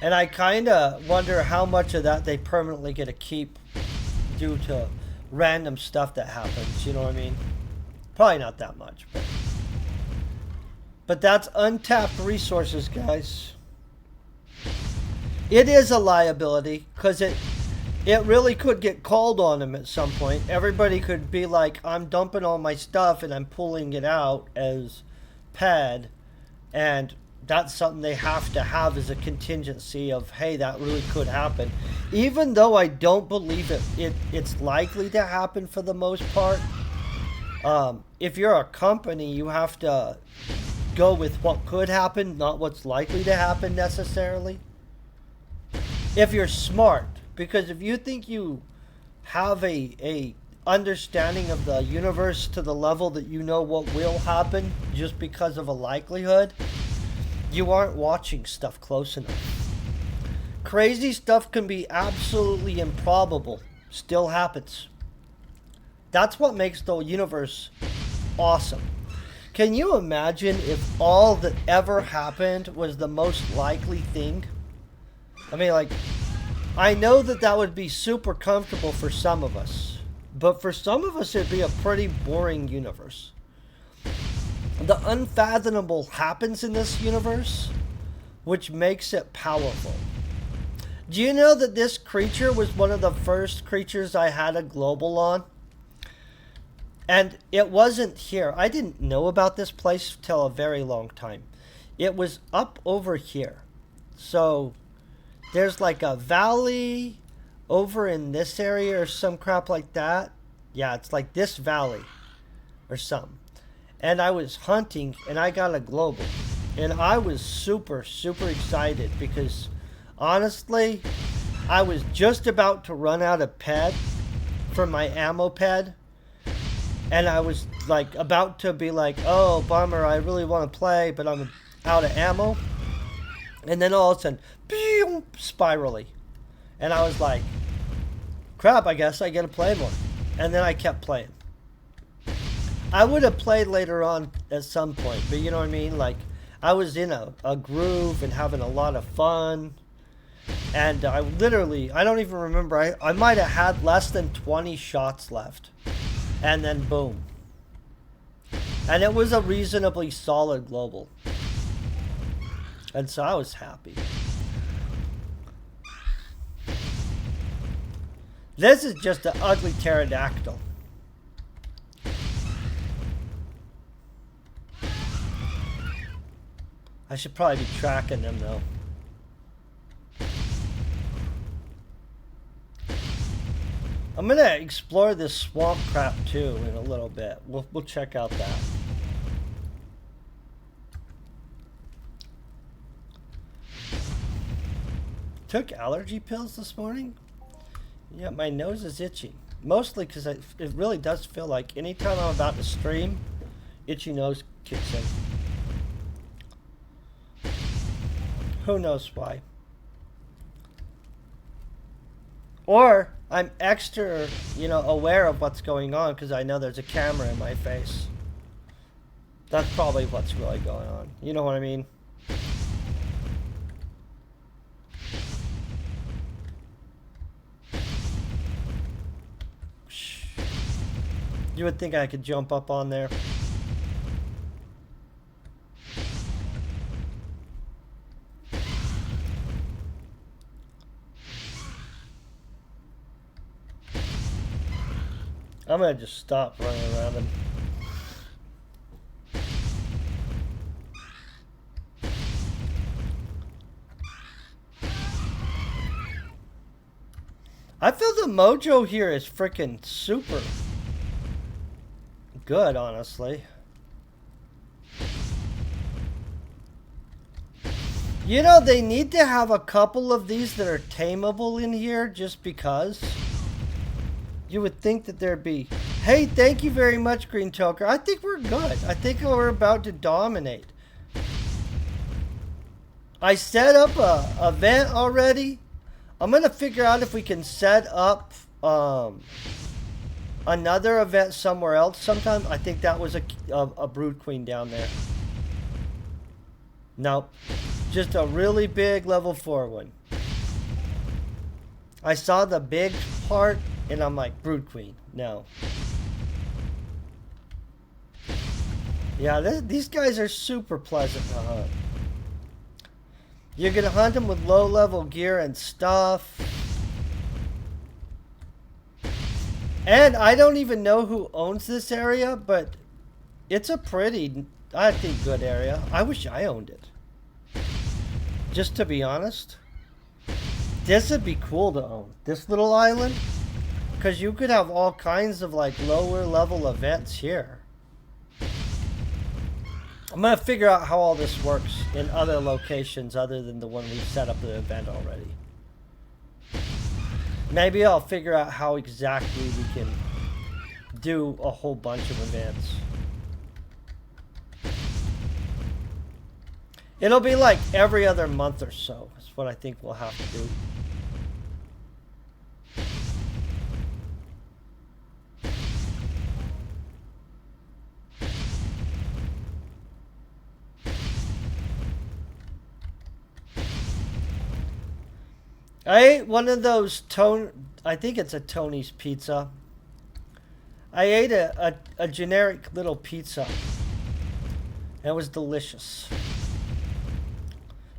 And I kind of wonder how much of that they permanently get to keep due to random stuff that happens, you know what I mean? Probably not that much, but that's untapped resources, guys. It is a liability because it really could get called on them at some point. Everybody could be like, I'm dumping all my stuff and I'm pulling it out as pad, and that's something they have to have as a contingency of, hey, that really could happen. Even though I don't believe it's likely to happen for the most part. If you're a company, you have to go with what could happen, not what's likely to happen necessarily. If you're smart, because if you think you have a understanding of the universe to the level that you know what will happen just because of a likelihood, you aren't watching stuff close enough. Crazy stuff can be absolutely improbable, still happens. That's what makes the universe awesome. Can you imagine if all that ever happened was the most likely thing? I mean, like, I know that would be super comfortable for some of us, but for some of us it'd be a pretty boring universe. The unfathomable happens in this universe, which makes it powerful. Do you know that this creature was one of the first creatures I had a global on? And it wasn't here. I didn't know about this place till a very long time. It was up over here. So there's like a valley over in this area or some crap like that. Yeah, it's like this valley or something. And I was hunting and I got a global. And I was super, super excited because honestly, I was just about to run out of pad for my ammo pad. And I was like about to be like, oh, bummer, I really want to play, but I'm out of ammo. And then all of a sudden, boom, spirally. And I was like, crap, I guess I get to play more. And then I kept playing. I would have played later on at some point, but you know what I mean? Like, I was in a groove and having a lot of fun. And I literally, I don't even remember, I might have had less than 20 shots left. And then boom. And it was a reasonably solid global. And so I was happy. This is just an ugly pterodactyl. I should probably be tracking them though. I'm gonna explore this swamp crap too in a little bit. We'll check out that. Took allergy pills this morning. Yeah, my nose is itchy. Mostly because it really does feel like anytime I'm about to stream, itchy nose kicks in. Who knows why? Or I'm extra, aware of what's going on because I know there's a camera in my face. That's probably what's really going on. You know what I mean? You would think I could jump up on there. I'm gonna just stop running around him. I feel the mojo here is freaking super good, honestly. You know, they need to have a couple of these that are tameable in here just because. You would think that there'd be, hey, thank you very much, Green Choker. I think we're good. I think we're about to dominate. I set up a event already. I'm going to figure out if we can set up another event somewhere else sometime. I think that was a brood queen down there. Nope. just a really big level 4 one. I saw the big part, and I'm like, Brood Queen, no. Yeah, these guys are super pleasant to hunt. You're going to hunt them with low-level gear and stuff. And I don't even know who owns this area, but it's a pretty, I think, good area. I wish I owned it. Just to be honest. This would be cool to own. This little island. Because you could have all kinds of like lower level events here. I'm going to figure out how all this works in other locations other than the one we set up the event already. Maybe I'll figure out how exactly we can do a whole bunch of events. It'll be like every other month or so. That's what I think we'll have to do. I ate one of those I think it's a Tony's pizza. I ate a generic little pizza. It was delicious.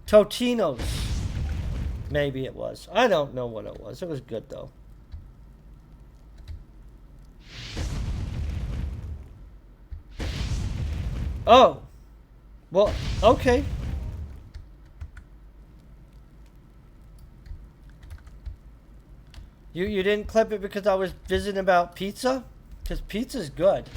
Totino's. Maybe it was. I don't know what it was. It was good though. Oh. Well, okay. You didn't clip it because I was visiting about pizza? Because pizza's good.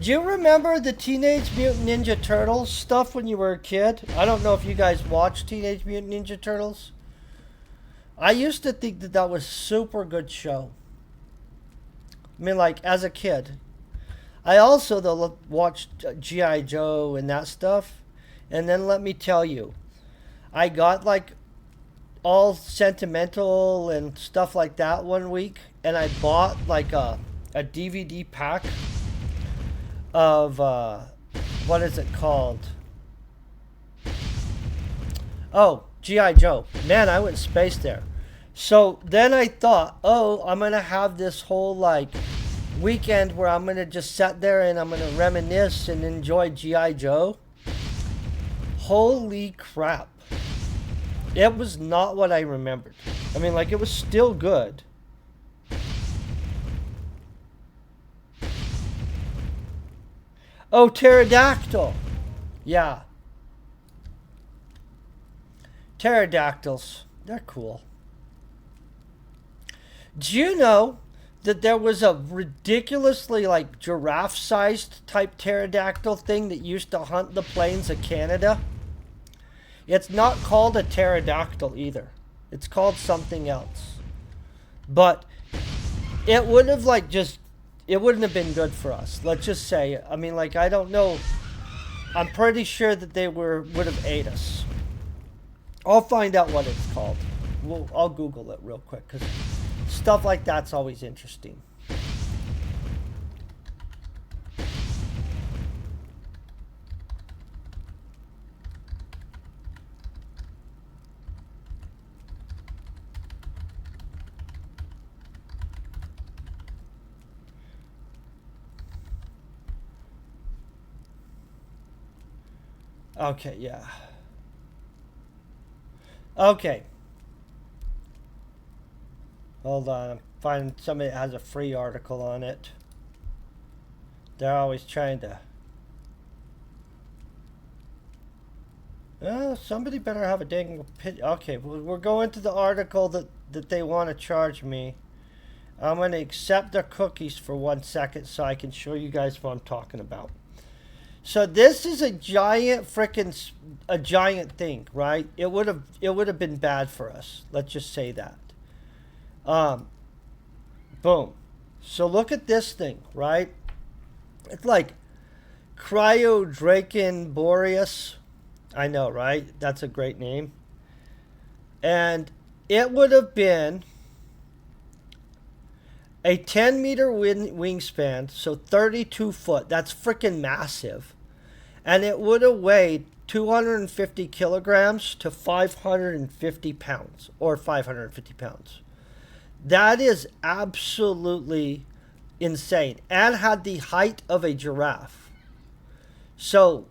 Do you remember the Teenage Mutant Ninja Turtles stuff when you were a kid? I don't know if you guys watched Teenage Mutant Ninja Turtles. I used to think that that was a super good show. I mean, like, as a kid. I also, though, watched G.I. Joe and that stuff. And then let me tell you, I got, like, all sentimental and stuff like that one week, and I bought like a DVD pack of what is it called? Oh, G.I. Joe. Man, I went space there. So then I thought, oh, I'm gonna have this whole like weekend where I'm gonna just sit there and I'm gonna reminisce and enjoy G.I. Joe. Holy crap. It was not what I remembered. I mean, like, it was still good. Oh, pterodactyl. Yeah. Pterodactyls. They're cool. Do you know that there was a ridiculously, like, giraffe-sized type pterodactyl thing that used to hunt the plains of Canada? It's not called a pterodactyl either. It's called something else. But it would have it wouldn't have been good for us. Let's just say, I mean, like, I don't know. I'm pretty sure that they would have ate us. I'll find out what it's called. I'll Google it real quick because stuff like that's always interesting. Okay, yeah. Okay. Hold on. I'm finding somebody that has a free article on it. They're always trying to... somebody better have a dang... Okay, we're going to the article that they want to charge me. I'm going to accept their cookies for 1 second so I can show you guys what I'm talking about. So this is a giant giant thing, right? It would have been bad for us. Let's just say that. Boom. So look at this thing, right? It's like Cryodraken boreas. I know, right? That's a great name. And it would have been a 10-meter wingspan, so 32 foot. That's freaking massive. and it would have weighed 250 kilograms to 550 pounds, or 550 pounds. That is absolutely insane, and had the height of a giraffe. So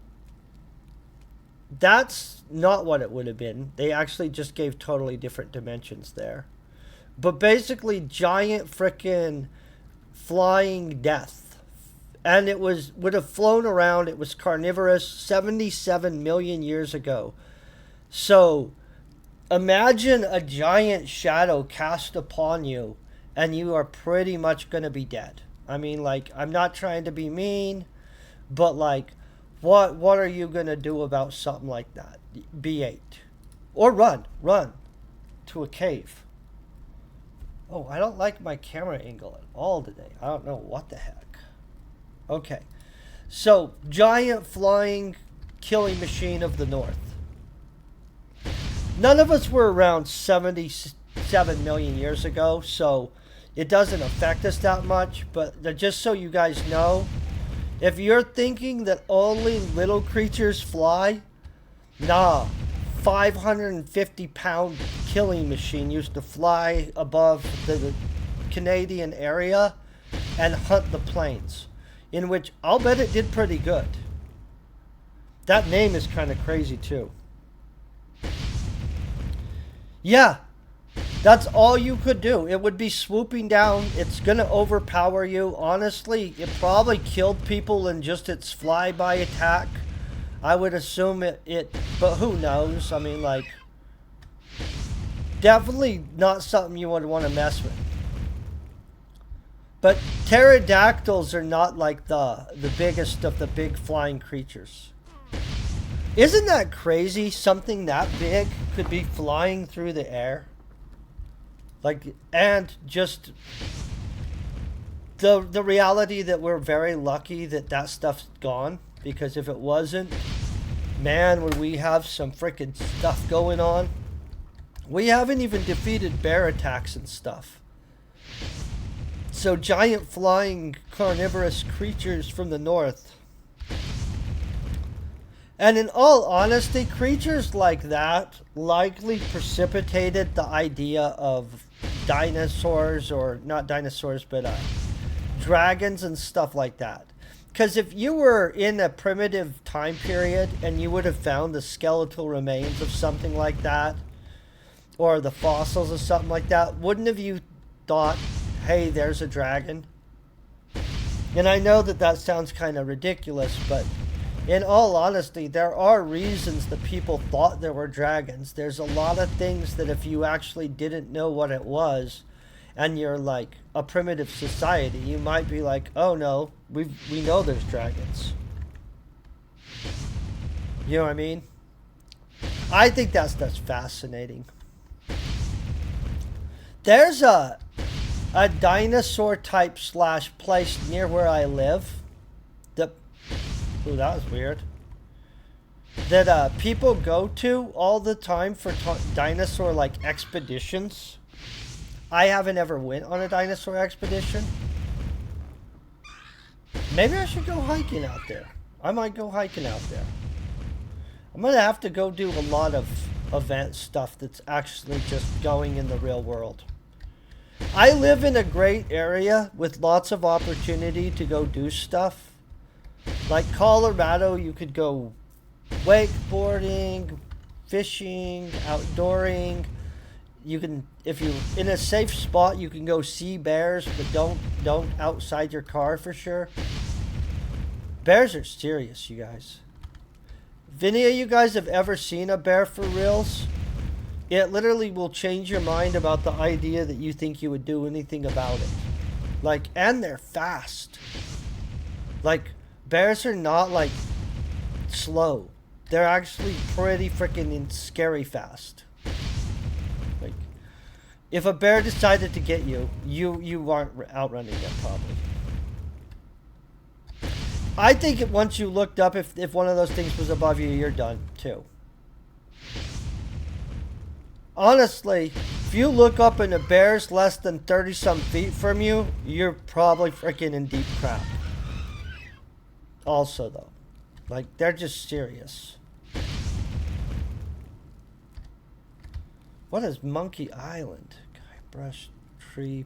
that's not what it would have been. They actually just gave totally different dimensions there. But basically, giant frickin' flying death. And it would have flown around. It was carnivorous 77 million years ago. So imagine a giant shadow cast upon you, and you are pretty much going to be dead. I mean, like, I'm not trying to be mean, but like, what are you going to do about something like that? B8. Or run to a cave. Oh, I don't like my camera angle at all today. I don't know what the heck. Okay. So, giant flying killing machine of the north. None of us were around 77 million years ago, so it doesn't affect us that much. But just so you guys know, if you're thinking that only little creatures fly, nah. 550-pound killing machine used to fly above the Canadian area and hunt the plains, in which I'll bet it did pretty good. That name is kind of crazy too. Yeah, that's all you could do. It would be swooping down. It's going to overpower you. Honestly, it probably killed people in just its flyby attack. I would assume it, but who knows? I mean, like, definitely not something you would want to mess with. But pterodactyls are not like the biggest of the big flying creatures. Isn't that crazy? Something that big could be flying through the air. Like, and just the reality that we're very lucky that stuff's gone. Because if it wasn't, man, would we have some freaking stuff going on. We haven't even defeated bear attacks and stuff. So giant flying carnivorous creatures from the north. And in all honesty, creatures like that likely precipitated the idea of dinosaurs, or not dinosaurs, but dragons and stuff like that. Because if you were in a primitive time period and you would have found the skeletal remains of something like that, or the fossils of something like that, wouldn't have you thought, hey, there's a dragon? And I know that sounds kind of ridiculous, but in all honesty, there are reasons that people thought there were dragons. There's a lot of things that if you actually didn't know what it was, and you're like a primitive society, you might be like, oh no, we know there's dragons. You know what I mean? I think that's fascinating. There's a dinosaur type / place near where I live that, ooh, that was weird, that people go to all the time for dinosaur like expeditions. I haven't ever went on a dinosaur expedition. Maybe I should go hiking out there. I might go hiking out there. I'm going to have to go do a lot of event stuff that's actually just going in the real world. I live in a great area with lots of opportunity to go do stuff. Like Colorado, you could go wakeboarding, fishing, outdooring. You can, if you're in a safe spot, you can go see bears, but don't outside your car for sure. Bears are serious, you guys. If any of you guys have ever seen a bear for reals, it literally will change your mind about the idea that you think you would do anything about it. Like, and they're fast. Like, bears are not like slow. They're actually pretty freaking scary fast. Like, if a bear decided to get you, you aren't outrunning it probably. I think once you looked up, if one of those things was above you, you're done too. Honestly, if you look up and a bear's less than 30 some feet from you, you're probably freaking in deep crap. Also though. Like, they're just serious. What is Monkey Island? Guybrush tree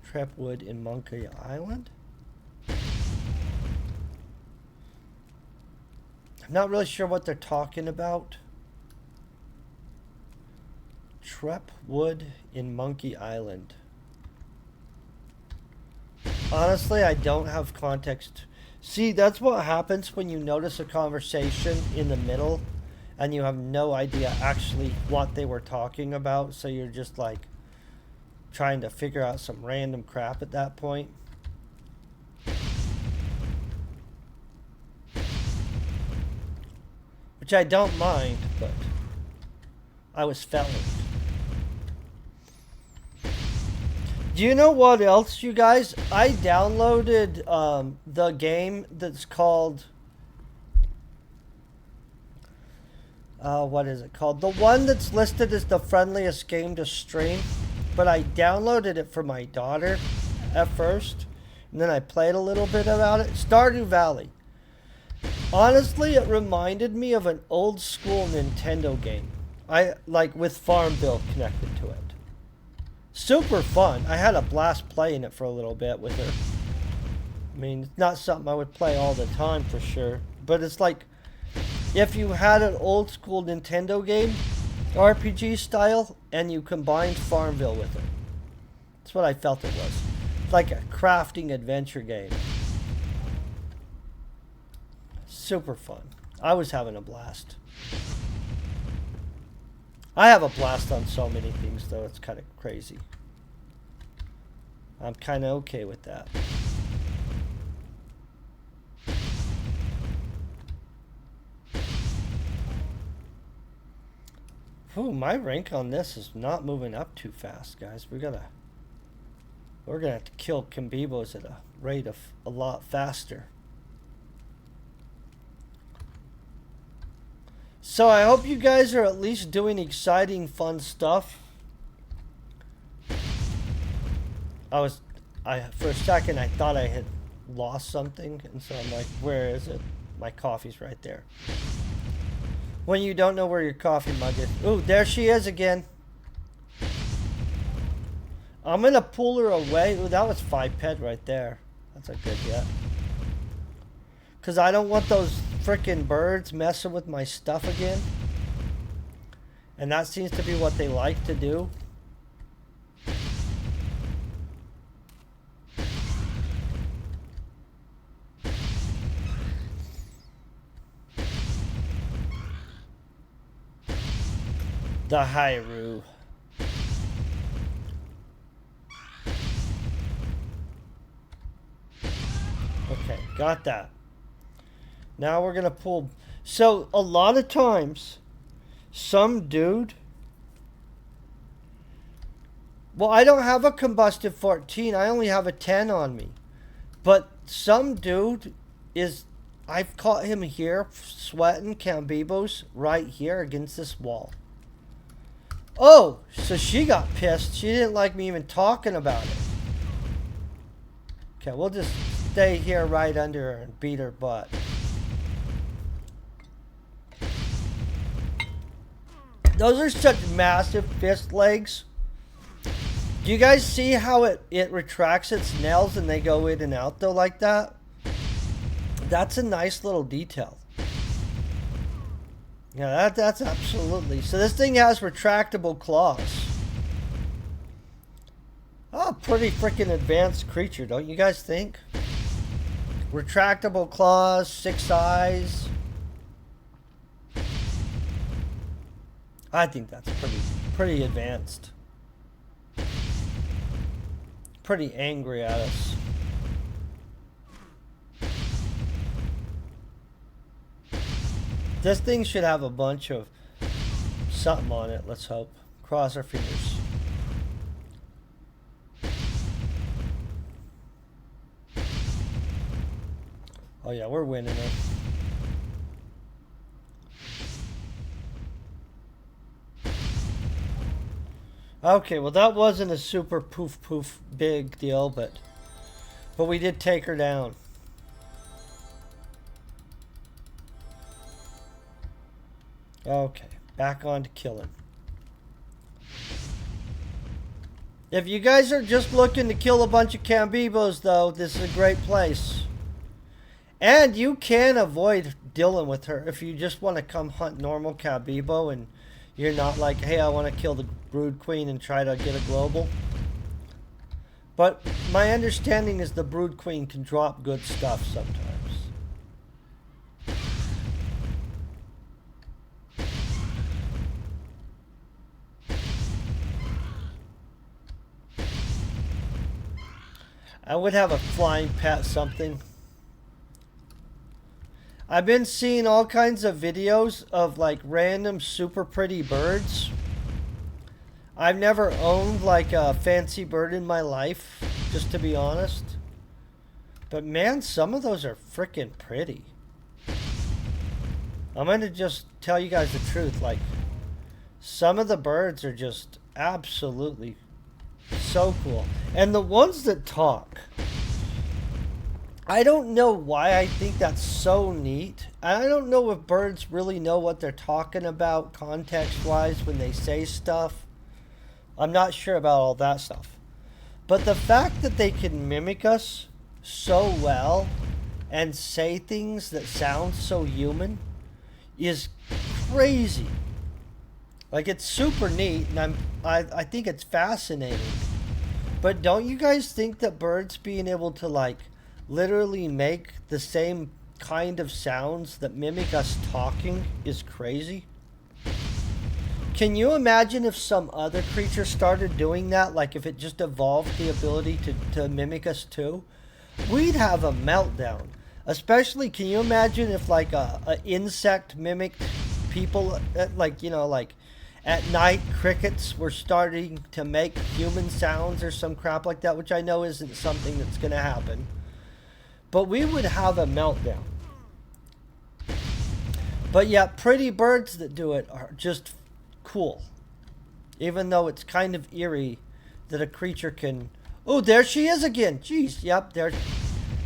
trap wood in Monkey Island? I'm not really sure what they're talking about. Trap wood in Monkey Island. Honestly, I don't have context. See, that's what happens when you notice a conversation in the middle and you have no idea actually what they were talking about, so you're just like trying to figure out some random crap at that point. Which I don't mind, but I was felling. Do you know what else, you guys? I downloaded the game that's called... what is it called? The one that's listed as the friendliest game to stream. But I downloaded it for my daughter at first. And then I played a little bit about it. Stardew Valley. Honestly, it reminded me of an old school Nintendo game. With Farmville connected to it. Super fun. I had a blast playing it for a little bit with her. I mean, it's not something I would play all the time for sure. But it's like, if you had an old school Nintendo game, RPG style, and you combined Farmville with it. That's what I felt it was. It's like a crafting adventure game. Super fun. I was having a blast. I have a blast on so many things, though. It's kind of crazy. I'm kind of okay with that. Ooh, my rank on this is not moving up too fast, guys. We're gonna have to kill Combibos at a rate of a lot faster. So I hope you guys are at least doing exciting, fun stuff. For a second I thought I had lost something, and so I'm like, where is it? My coffee's right there. When you don't know where your coffee mug is. Ooh, there she is again. I'm gonna pull her away. Ooh, that was 5 pet right there. That's a good hit. Because I don't want those frickin' birds messing with my stuff again. And that seems to be what they like to do. The Hyrule. Okay, got that. Now we're gonna pull. So a lot of times, some dude. Well, I don't have a combustive 14. I only have a 10 on me. But some dude is. I've caught him here sweating Combibos right here against this wall. Oh, so she got pissed. She didn't like me even talking about it. Okay, we'll just stay here right under her and beat her butt. Those are such massive fist legs. Do you guys see how it retracts its nails and they go in and out though like that? That's a nice little detail. Yeah, that's absolutely. So this thing has retractable claws. Oh, pretty freaking advanced creature, don't you guys think? Retractable claws, 6 eyes. I think that's pretty advanced. Pretty angry at us. This thing should have a bunch of something on it, let's hope. Cross our fingers. Oh yeah, we're winning it. Okay, well that wasn't a super poof big deal, but we did take her down. Okay, back on to killing. If you guys are just looking to kill a bunch of Combibos, though, this is a great place. And you can avoid dealing with her if you just want to come hunt normal Combibo and you're not like, hey, I want to kill the Brood Queen and try to get a global. But my understanding is the Brood Queen can drop good stuff sometimes. I would have a flying pet something. I've been seeing all kinds of videos of like random super pretty birds. I've never owned like a fancy bird in my life, just to be honest. But man, some of those are freaking pretty. I'm going to just tell you guys the truth. Like, some of the birds are just absolutely so cool. And the ones that talk, I don't know why I think that's so neat. I don't know if birds really know what they're talking about context-wise when they say stuff. I'm not sure about all that stuff. But the fact that they can mimic us so well and say things that sound so human is crazy. Like, it's super neat, and I think it's fascinating. But don't you guys think that birds being able to, like, literally make the same kind of sounds that mimic us talking is crazy? Can you imagine if some other creature started doing that? Like, if it just evolved the ability to mimic us too? We'd have a meltdown. Especially, can you imagine if, like, a insect mimicked people, like, you know, like, at night, crickets were starting to make human sounds or some crap like that, which I know isn't something that's going to happen. But we would have a meltdown. But yet, pretty birds that do it are just cool. Even though it's kind of eerie that a creature can... Oh, there she is again. Jeez, yep, there's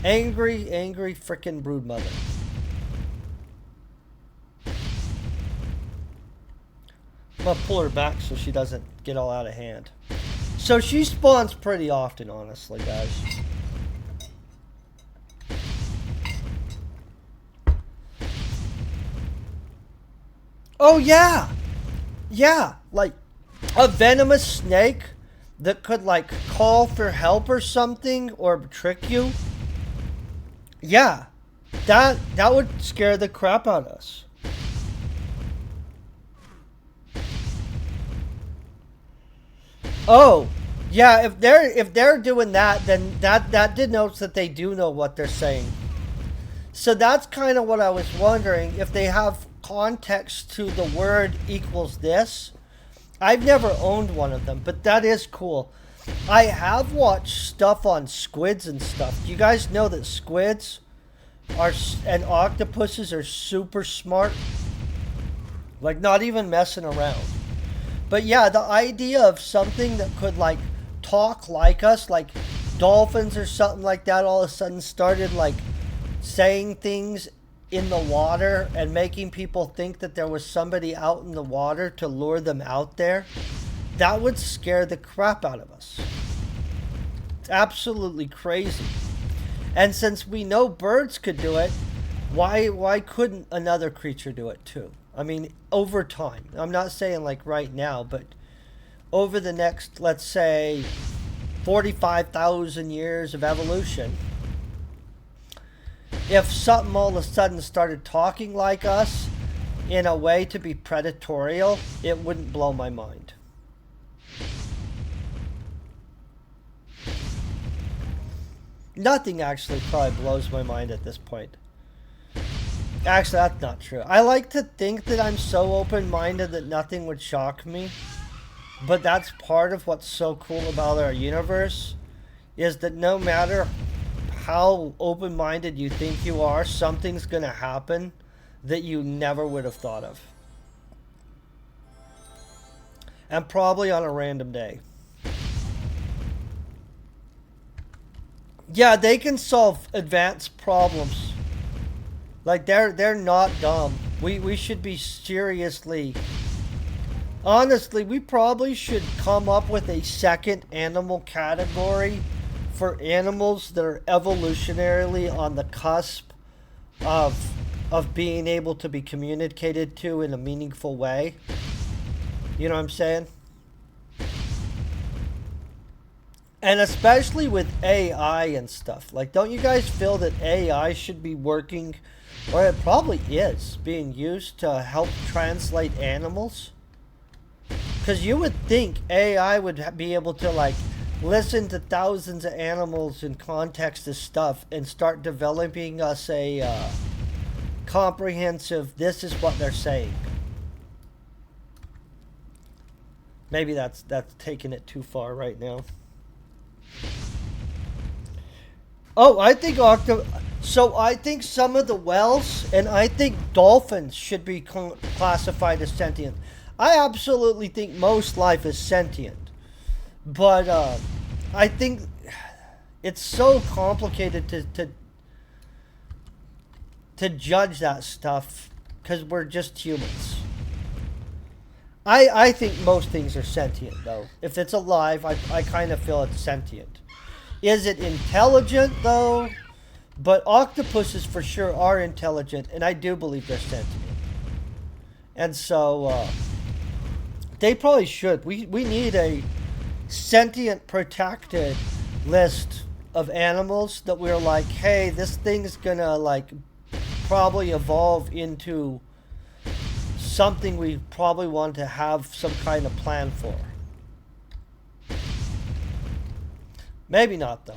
angry frickin' broodmother. I'm gonna pull her back so she doesn't get all out of hand. So she spawns pretty often, honestly, guys. Oh, yeah! Yeah, like a venomous snake that could, like, call for help or something or trick you. Yeah, that would scare the crap out of us. Oh, yeah, if they're doing that, then that denotes that they do know what they're saying. So that's kind of what I was wondering, if they have context to the word equals this. I've never owned one of them, but that is cool. I have watched stuff on squids and stuff. Do you guys know that squids and octopuses are super smart? Like, not even messing around. But yeah, the idea of something that could, like, talk like us, like dolphins or something like that, all of a sudden started, like, saying things in the water and making people think that there was somebody out in the water to lure them out there, that would scare the crap out of us. It's absolutely crazy. And since we know birds could do it, why couldn't another creature do it too? I mean, over time. I'm not saying like right now, but over the next, let's say, 45,000 years of evolution, if something all of a sudden started talking like us in a way to be predatorial, it wouldn't blow my mind. Nothing actually probably blows my mind at this point. Actually, that's not true. I like to think that I'm so open-minded that nothing would shock me. But that's part of what's so cool about our universe, is that no matter how open-minded you think you are, something's going to happen that you never would have thought of. And probably on a random day. Yeah, they can solve advanced problems. Like, they're not dumb. We should be seriously. Honestly, we probably should come up with a second animal category for animals that are evolutionarily on the cusp of being able to be communicated to in a meaningful way. You know what I'm saying? And especially with AI and stuff. Like, don't you guys feel that AI should be working, or it probably is, being used to help translate animals? Because you would think AI would be able to, like, listen to thousands of animals in context of stuff and start developing us a comprehensive, this is what they're saying. Maybe that's taking it too far right now. Oh, I think So I think some of the whales and I think dolphins should be classified as sentient. I absolutely think most life is sentient, but I think it's so complicated to judge that stuff because we're just humans. I think most things are sentient, though. If it's alive, I kind of feel it's sentient. Is it intelligent, though? But octopuses for sure are intelligent, and I do believe they're sentient. And so, they probably should. We need a sentient protected list of animals that we're like, hey, this thing's gonna, like, probably evolve into something we probably want to have some kind of plan for. Maybe not, though.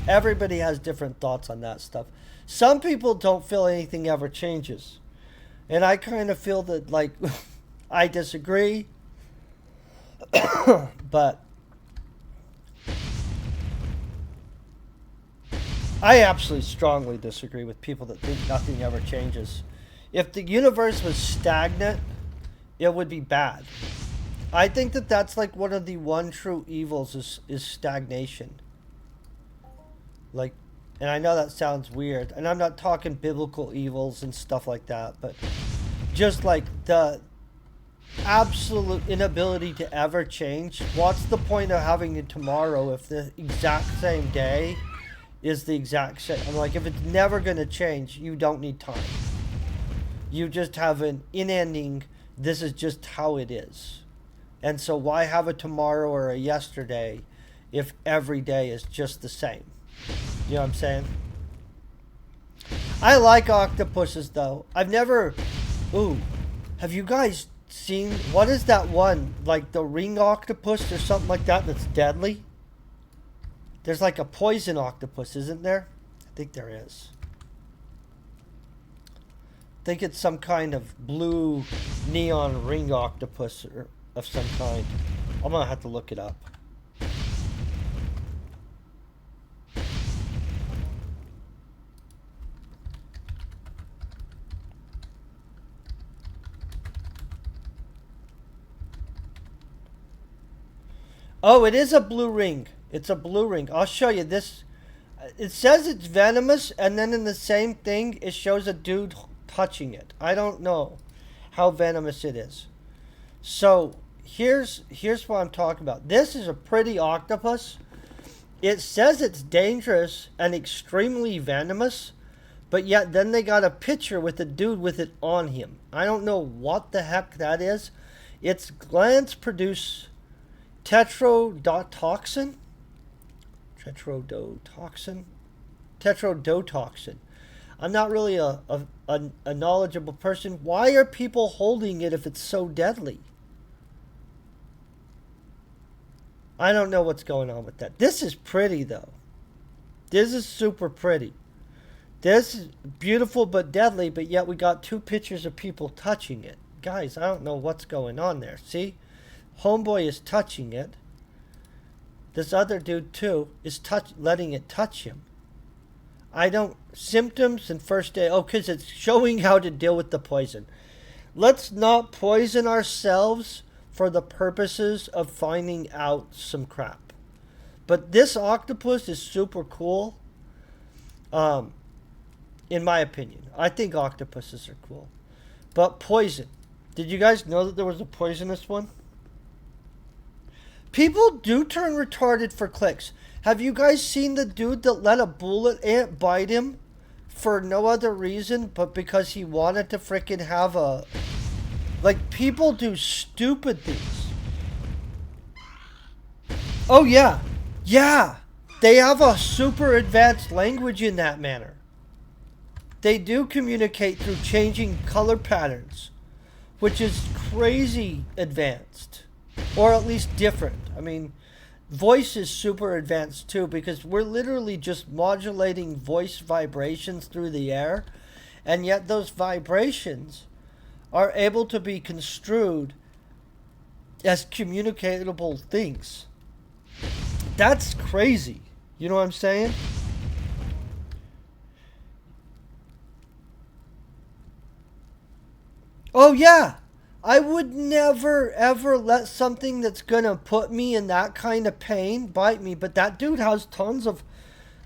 Everybody has different thoughts on that stuff. Some people don't feel anything ever changes. And I kind of feel that, like, I disagree. But I absolutely strongly disagree with people that think nothing ever changes. If the universe was stagnant, it would be bad. I think that that's like one of the one true evils is stagnation. Like, and I know that sounds weird, and I'm not talking biblical evils and stuff like that, but just like the absolute inability to ever change. What's the point of having it tomorrow if the exact same day is the exact same? I'm like, if it's never going to change, you don't need time. You just have an unending, this is just how it is. And so why have a tomorrow or a yesterday if every day is just the same? You know what I'm saying? I like octopuses, though. I've never... Ooh, have you guys seen... What is that one? Like the ring octopus or something like that that's deadly? There's like a poison octopus, isn't there? I think there is. I think it's some kind of blue neon ring octopus or of some kind. I'm gonna have to look it up. Oh, it is a blue ring. It's a blue ring. I'll show you this. It says it's venomous, and then in the same thing, it shows a dude touching it. I don't know how venomous it is. So here's what I'm talking about. This is a pretty octopus. It says it's dangerous and extremely venomous, but yet then they got a picture with a dude with it on him. I don't know what the heck that is. Its glands produce tetrodotoxin. Tetrodotoxin. I'm not really a knowledgeable person. Why are people holding it if it's so deadly? I don't know what's going on with that. This is pretty, though. This is super pretty. This is beautiful but deadly, but yet we got two pictures of people touching it. Guys, I don't know what's going on there. See? Homeboy is touching it. This other dude, too, is letting it touch him. Symptoms and first aid. Oh, because it's showing how to deal with the poison. Let's not poison ourselves for the purposes of finding out some crap. But this octopus is super cool. In my opinion. I think octopuses are cool. But poison. Did you guys know that there was a poisonous one? People do turn retarded for clicks. Have you guys seen the dude that let a bullet ant bite him for no other reason but because he wanted to freaking have a... Like, people do stupid things. Oh, yeah. Yeah. They have a super advanced language in that manner. They do communicate through changing color patterns, which is crazy advanced. Or at least different. I mean, voice is super advanced too, because we're literally just modulating voice vibrations through the air, and yet those vibrations are able to be construed as communicatable things. That's crazy. You know what I'm saying? Oh yeah. I would never ever let something that's gonna put me in that kind of pain bite me, but that dude has tons of,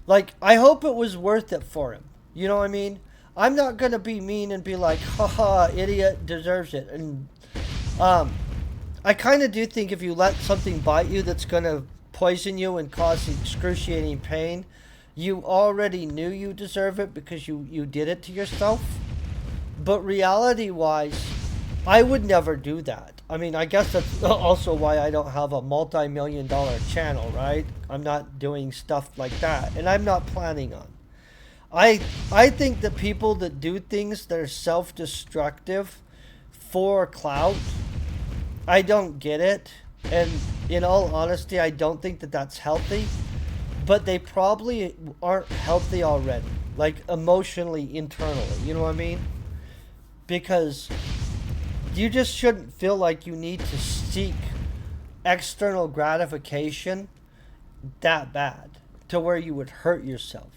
like, I hope it was worth it for him. You know what I mean? I'm not gonna be mean and be like, haha, idiot, deserves it. And I kind of do think if you let something bite you that's gonna poison you and cause excruciating pain, you already knew you deserve it because you did it to yourself. But reality-wise, I would never do that. I mean, I guess that's also why I don't have a multi-million-dollar channel, right? I'm not doing stuff like that, and I'm not planning on. I think that people that do things that are self-destructive for clout, I don't get it. And in all honesty, I don't think that that's healthy. But they probably aren't healthy already. Like, emotionally, internally. You know what I mean? Because you just shouldn't feel like you need to seek external gratification that bad to where you would hurt yourself.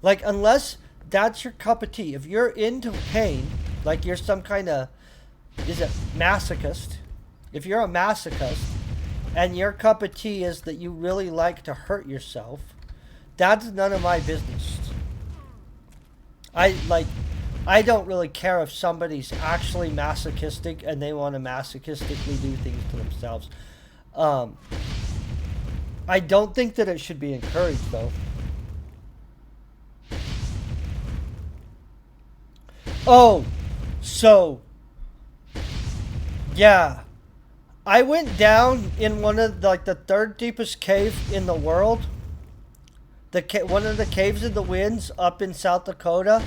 Like, unless that's your cup of tea. If you're into pain, like you're some kind of, is it masochist? If you're a masochist and your cup of tea is that you really like to hurt yourself, that's none of my business. I don't really care if somebody's actually masochistic and they want to masochistically do things to themselves. I don't think that it should be encouraged, though. Oh, so, yeah. I went down in one of the third deepest cave in the world. One of the caves in the winds up in South Dakota,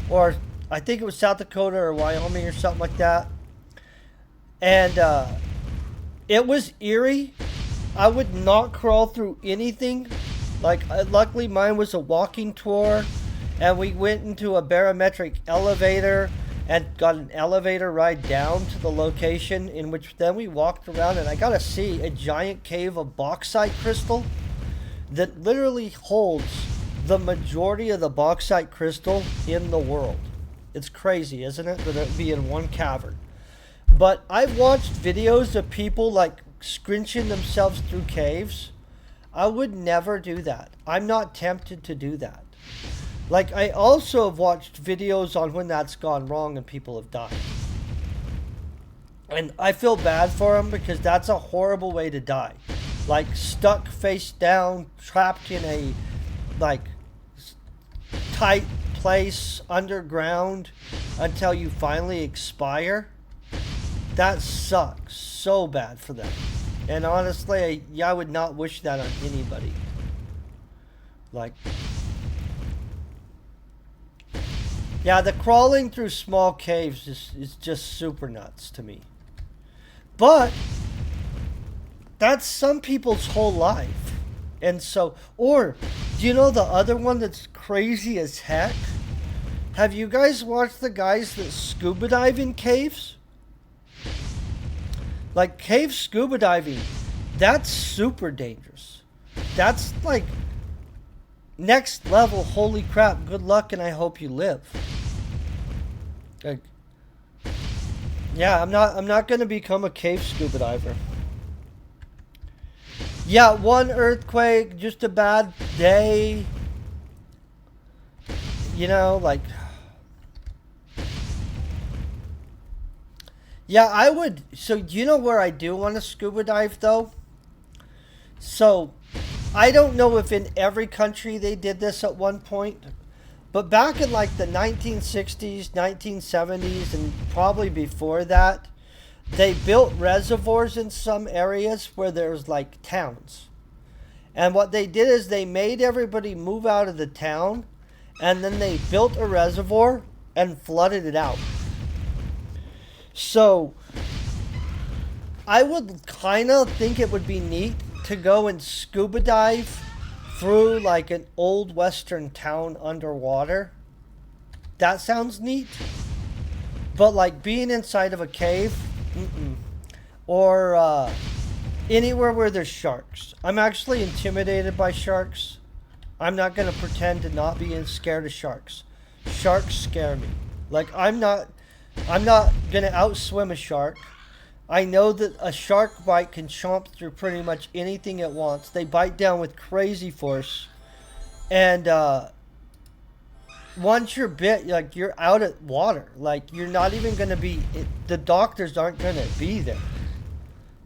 or I think it was South Dakota or Wyoming or something like that. And it was eerie. I would not crawl through anything. Like, luckily mine was a walking tour, and we went into a barometric elevator and got an elevator ride down to the location, in which then we walked around, and I got to see a giant cave of bauxite crystal that literally holds the majority of the bauxite crystal in the world. It's crazy, isn't it, that it'd be in one cavern? But I've watched videos of people like scrunching themselves through caves. I would never do that. I'm not tempted to do that. Like, I also have watched videos on when that's gone wrong and people have died. And I feel bad for them because that's a horrible way to die. Like, stuck face down, trapped in a, like, tight place underground until you finally expire. That sucks so bad for them. And honestly, I would not wish that on anybody. Like, yeah, the crawling through small caves is just super nuts to me. But that's some people's whole life. And so, or do you know the other one that's crazy as heck? Have you guys watched the guys that scuba dive in caves? Like, cave scuba diving, that's super dangerous. That's like next level, holy crap, good luck and I hope you live. Like, yeah, I'm not gonna become a cave scuba diver. Yeah, one earthquake, just a bad day. You know, like, Yeah, I would. So, do you know where I do want to scuba dive, though? So, I don't know if in every country they did this at one point, but back in like the 1960s, 1970s, and probably before that, they built reservoirs in some areas where there's like towns. And what they did is they made everybody move out of the town, and then they built a reservoir and flooded it out. So I would kind of think it would be neat to go and scuba dive through like an old western town underwater. That sounds neat. But like being inside of a cave, mm-mm. Or anywhere where there's sharks. I'm actually intimidated by sharks. I'm not going to pretend to not be scared of sharks. Sharks scare me. Like I'm not going to outswim a shark. I know that a shark bite can chomp through pretty much anything it wants. They bite down with crazy force. And once you're bit, like you're out of water. Like you're not even going to be, the doctors aren't going to be there.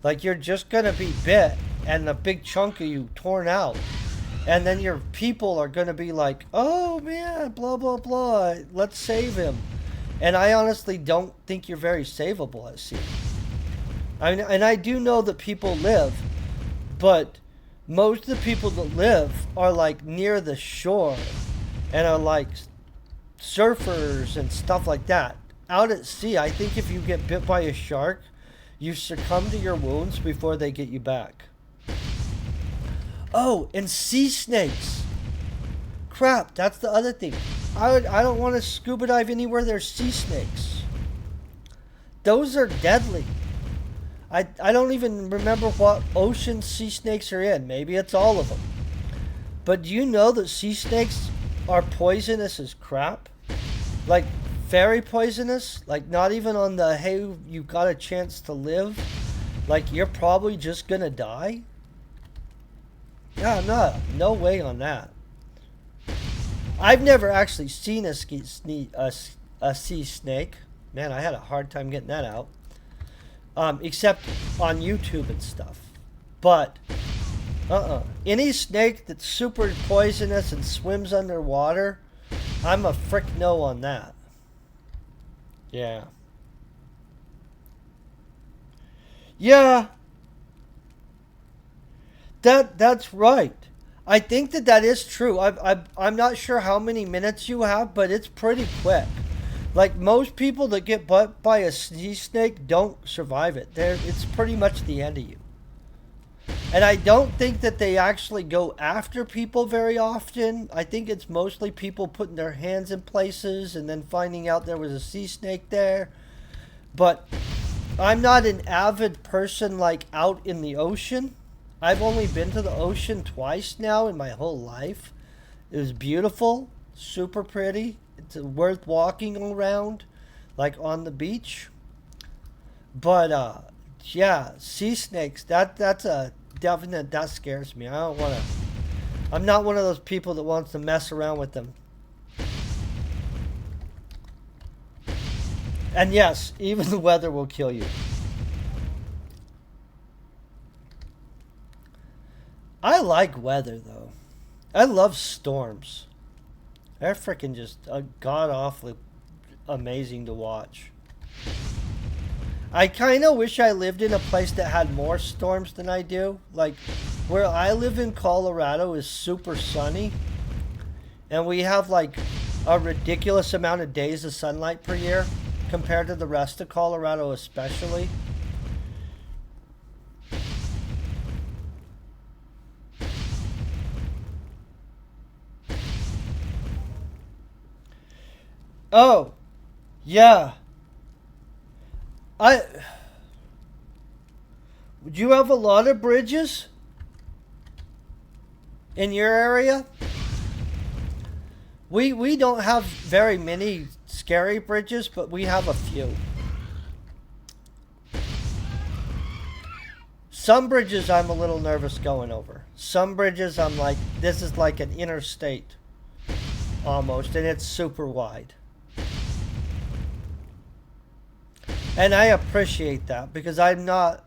Like you're just going to be bit and a big chunk of you torn out. And then your people are going to be like, oh man, blah, blah, blah. Let's save him. And I honestly don't think you're very savable at sea. And I do know that people live, but most of the people that live are like near the shore and are like surfers and stuff like that. Out at sea, I think if you get bit by a shark, you succumb to your wounds before they get you back. Oh, and sea snakes. Crap, that's the other thing. I don't want to scuba dive anywhere there's sea snakes. Those are deadly. I don't even remember what ocean sea snakes are in. Maybe it's all of them. But do you know that sea snakes are poisonous as crap? Like, very poisonous? Like, not even on the, hey, you got a chance to live? Like, you're probably just gonna die? Yeah, no way on that. I've never actually seen a sea snake. Man, I had a hard time getting that out. Except on YouTube and stuff. But, any snake that's super poisonous and swims underwater, I'm a frick no on that. Yeah. Yeah. That's right. I think that is true. I'm not sure how many minutes you have, but it's pretty quick. Like most people that get bit by a sea snake don't survive it. It's pretty much the end of you. And I don't think that they actually go after people very often. I think it's mostly people putting their hands in places and then finding out there was a sea snake there. But I'm not an avid person like out in the ocean. I've only been to the ocean twice now in my whole life. It was beautiful, super pretty. It's worth walking around, like on the beach. But yeah, sea snakes. That's a definite. That scares me. I don't want to. I'm not one of those people that wants to mess around with them. And yes, even the weather will kill you. I like weather though. I love storms. They're freaking just god awfully amazing to watch. I kind of wish I lived in a place that had more storms than I do. Like where I live in Colorado is super sunny. And we have like a ridiculous amount of days of sunlight per year compared to the rest of Colorado especially. Oh, yeah. Would you have a lot of bridges in your area? We don't have very many scary bridges, but we have a few. Some bridges I'm a little nervous going over. Some bridges I'm like, this is like an interstate almost, and it's super wide. And I appreciate that because I'm not...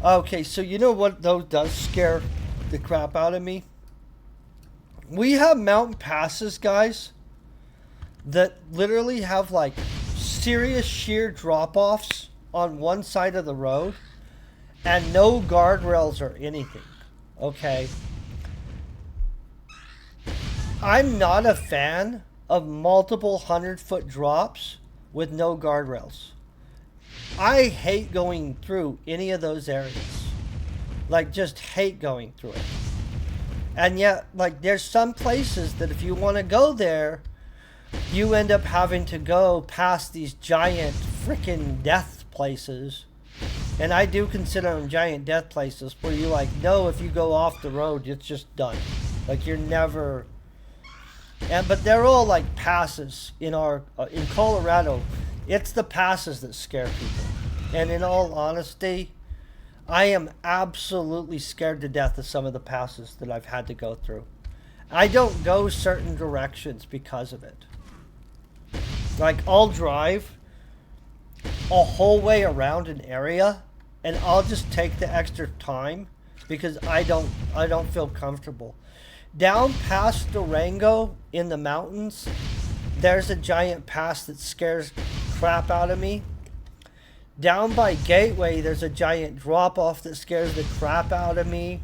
Okay, so you know what though does scare the crap out of me? We have mountain passes, guys, that literally have like serious sheer drop-offs on one side of the road and no guardrails or anything. Okay. I'm not a fan of multiple 100-foot drops with no guardrails. I hate going through any of those areas. Like, just hate going through it. And yet, like, there's some places that if you want to go there, you end up having to go past these giant freaking death places. And I do consider them giant death places where you like know if you go off the road, it's just done. Like, you're never... but they're all like passes in in Colorado. It's the passes that scare people. And in all honesty, I am absolutely scared to death of some of the passes that I've had to go through. I don't go certain directions because of it. Like, I'll drive a whole way around an area and I'll just take the extra time because I don't feel comfortable. Down past Durango in the mountains, there's a giant pass that scares crap out of me. Down by Gateway, there's a giant drop-off that scares the crap out of me.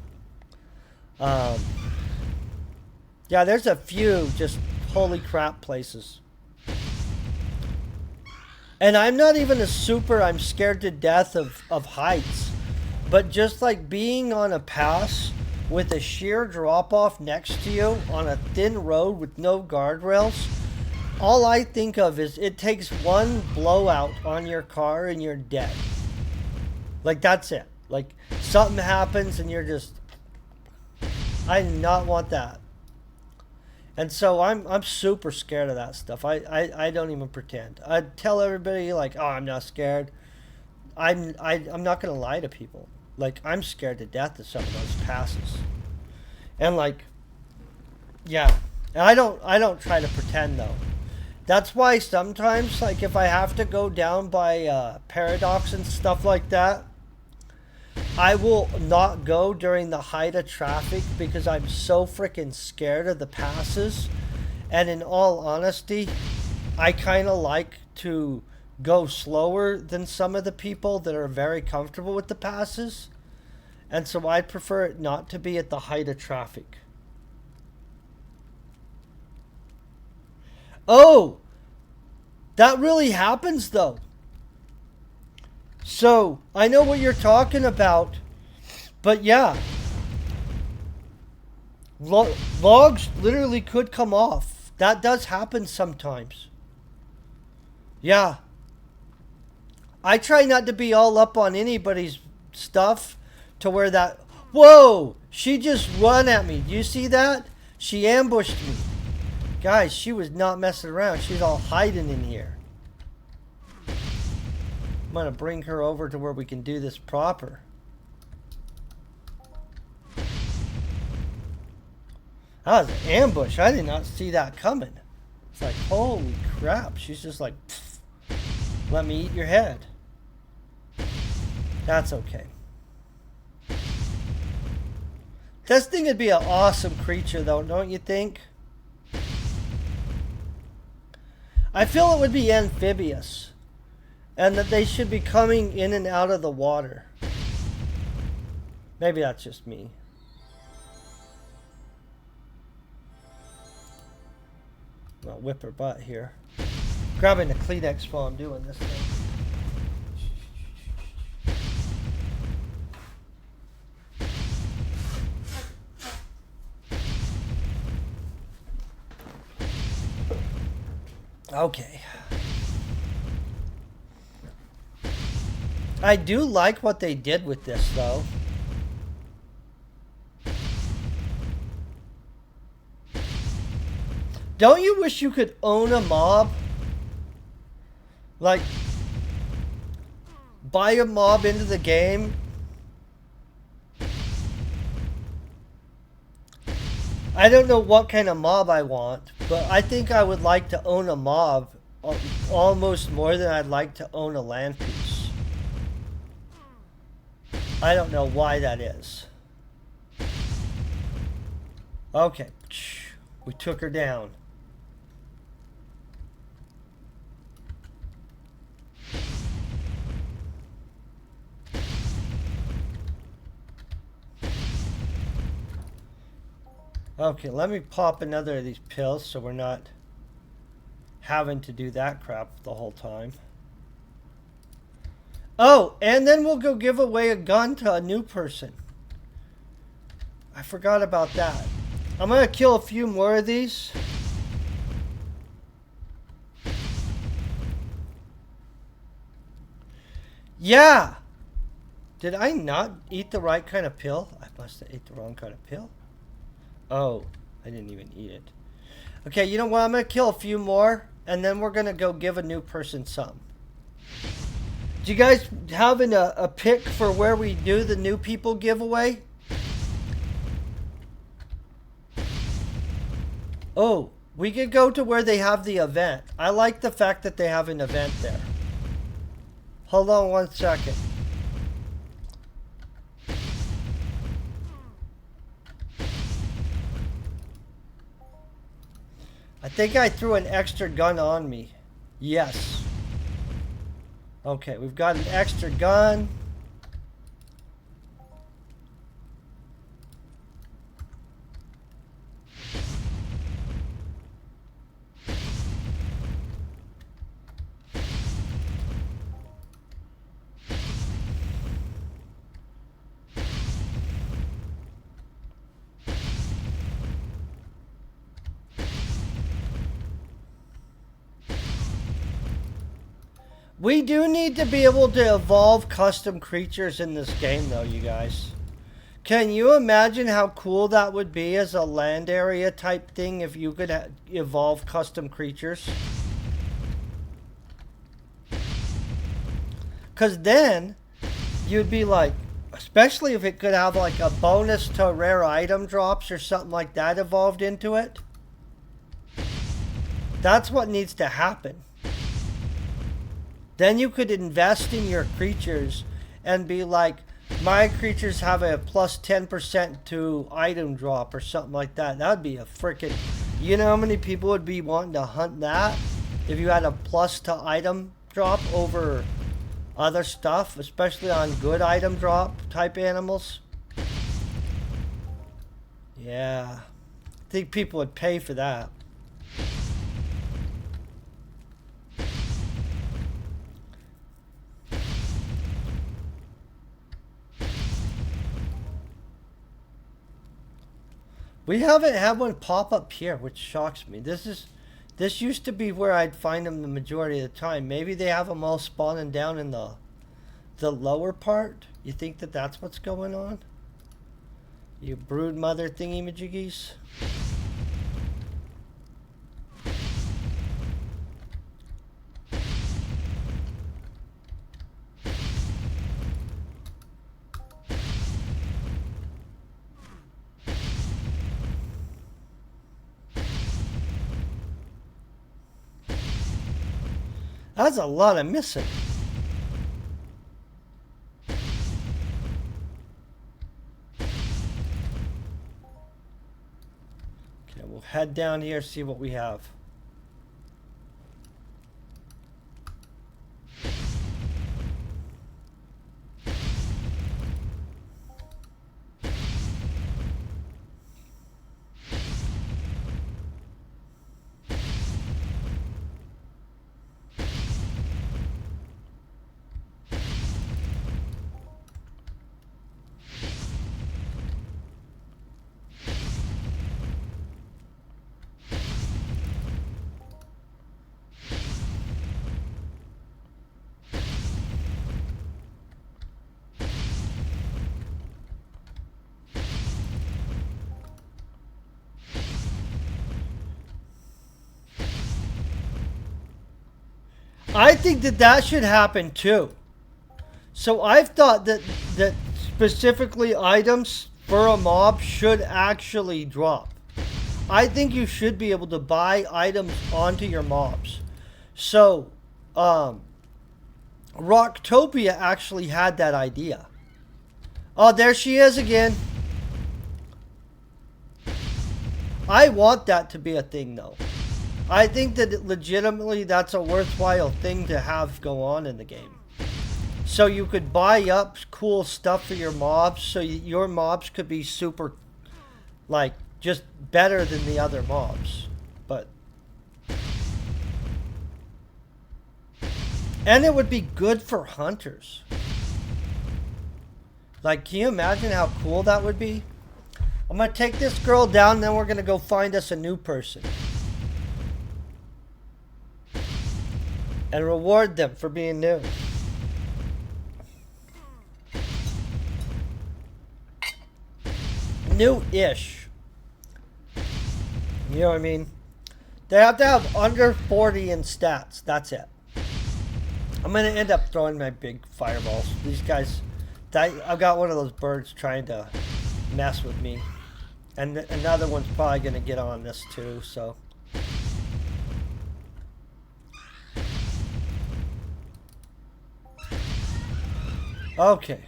Yeah, there's a few just holy crap places. And I'm not even I'm scared to death of heights. But just like being on a pass with a sheer drop-off next to you on a thin road with no guardrails, all I think of is it takes one blowout on your car and you're dead. Like, that's it. Like, something happens and you're just... I do not want that. And so I'm super scared of that stuff. I don't even pretend. I tell everybody, like, oh, I'm not scared. I'm not going to lie to people. Like, I'm scared to death of some of those passes. And, like, yeah. And I don't try to pretend, though. That's why sometimes, like, if I have to go down by Paradox and stuff like that, I will not go during the height of traffic because I'm so freaking scared of the passes. And in all honesty, I kind of like to go slower than some of the people that are very comfortable with the passes. And so I prefer it not to be at the height of traffic. Oh, that really happens though. So, I know what you're talking about, but yeah. Logs literally could come off. That does happen sometimes. Yeah. I try not to be all up on anybody's stuff to where that... Whoa! She just run at me. Do you see that? She ambushed me. Guys, she was not messing around. She's all hiding in here. I'm going to bring her over to where we can do this proper. That was an ambush. I did not see that coming. It's like, holy crap. She's just like, let me eat your head. That's okay. This thing would be an awesome creature, though, don't you think? I feel it would be amphibious. And that they should be coming in and out of the water. Maybe that's just me. I'll whip her butt here. Grabbing the Kleenex while I'm doing this thing. Okay. I do like what they did with this, though. Don't you wish you could own a mob? Like, buy a mob into the game? I don't know what kind of mob I want, but I think I would like to own a mob almost more than I'd like to own a land piece. I don't know why that is. Okay, we took her down. Okay, let me pop another of these pills so we're not having to do that crap the whole time. Oh, and then we'll go give away a gun to a new person. I forgot about that. I'm going to kill a few more of these. Yeah! Did I not eat the right kind of pill? I must have ate the wrong kind of pill. Oh, I didn't even eat it. Okay, you know what? I'm going to kill a few more, and then we're going to go give a new person some. Do you guys have a pick for where we do the new people giveaway? Oh, we could go to where they have the event. I like the fact that they have an event there. Hold on one second. I think I threw an extra gun on me. Yes. Okay, we've got an extra gun. We do need to be able to evolve custom creatures in this game, though, you guys. Can you imagine how cool that would be as a land area type thing if you could evolve custom creatures? Because then you'd be like, especially if it could have like a bonus to rare item drops or something like that evolved into it. That's what needs to happen. Then you could invest in your creatures and be like, my creatures have a plus 10% to item drop or something like that. That would be a freaking... You know how many people would be wanting to hunt that? If you had a plus to item drop over other stuff, especially on good item drop type animals. Yeah. I think people would pay for that. We haven't had one pop up here, which shocks me. This used to be where I'd find them the majority of the time. Maybe they have them all spawning down in the lower part. You think that that's what's going on? You brood mother thingy-majiggies? That's a lot of missing. Okay, we'll head down here, see what we have. I think that should happen too. So I've thought that specifically items for a mob should actually drop. I think you should be able to buy items onto your mobs. So, Rocktopia actually had that idea. Oh, there she is again. I want that to be a thing, though. I think that legitimately that's a worthwhile thing to have go on in the game. So you could buy up cool stuff for your mobs, so your mobs could be super, like, just better than the other mobs. But... and it would be good for hunters. Like, can you imagine how cool that would be? I'm going to take this girl down, then we're going to go find us a new person. And reward them for being new. New-ish. You know what I mean? They have to have under 40 in stats. That's it. I'm going to end up throwing my big fireballs. These guys... I've got one of those birds trying to mess with me. And another one's probably going to get on this too, so... okay.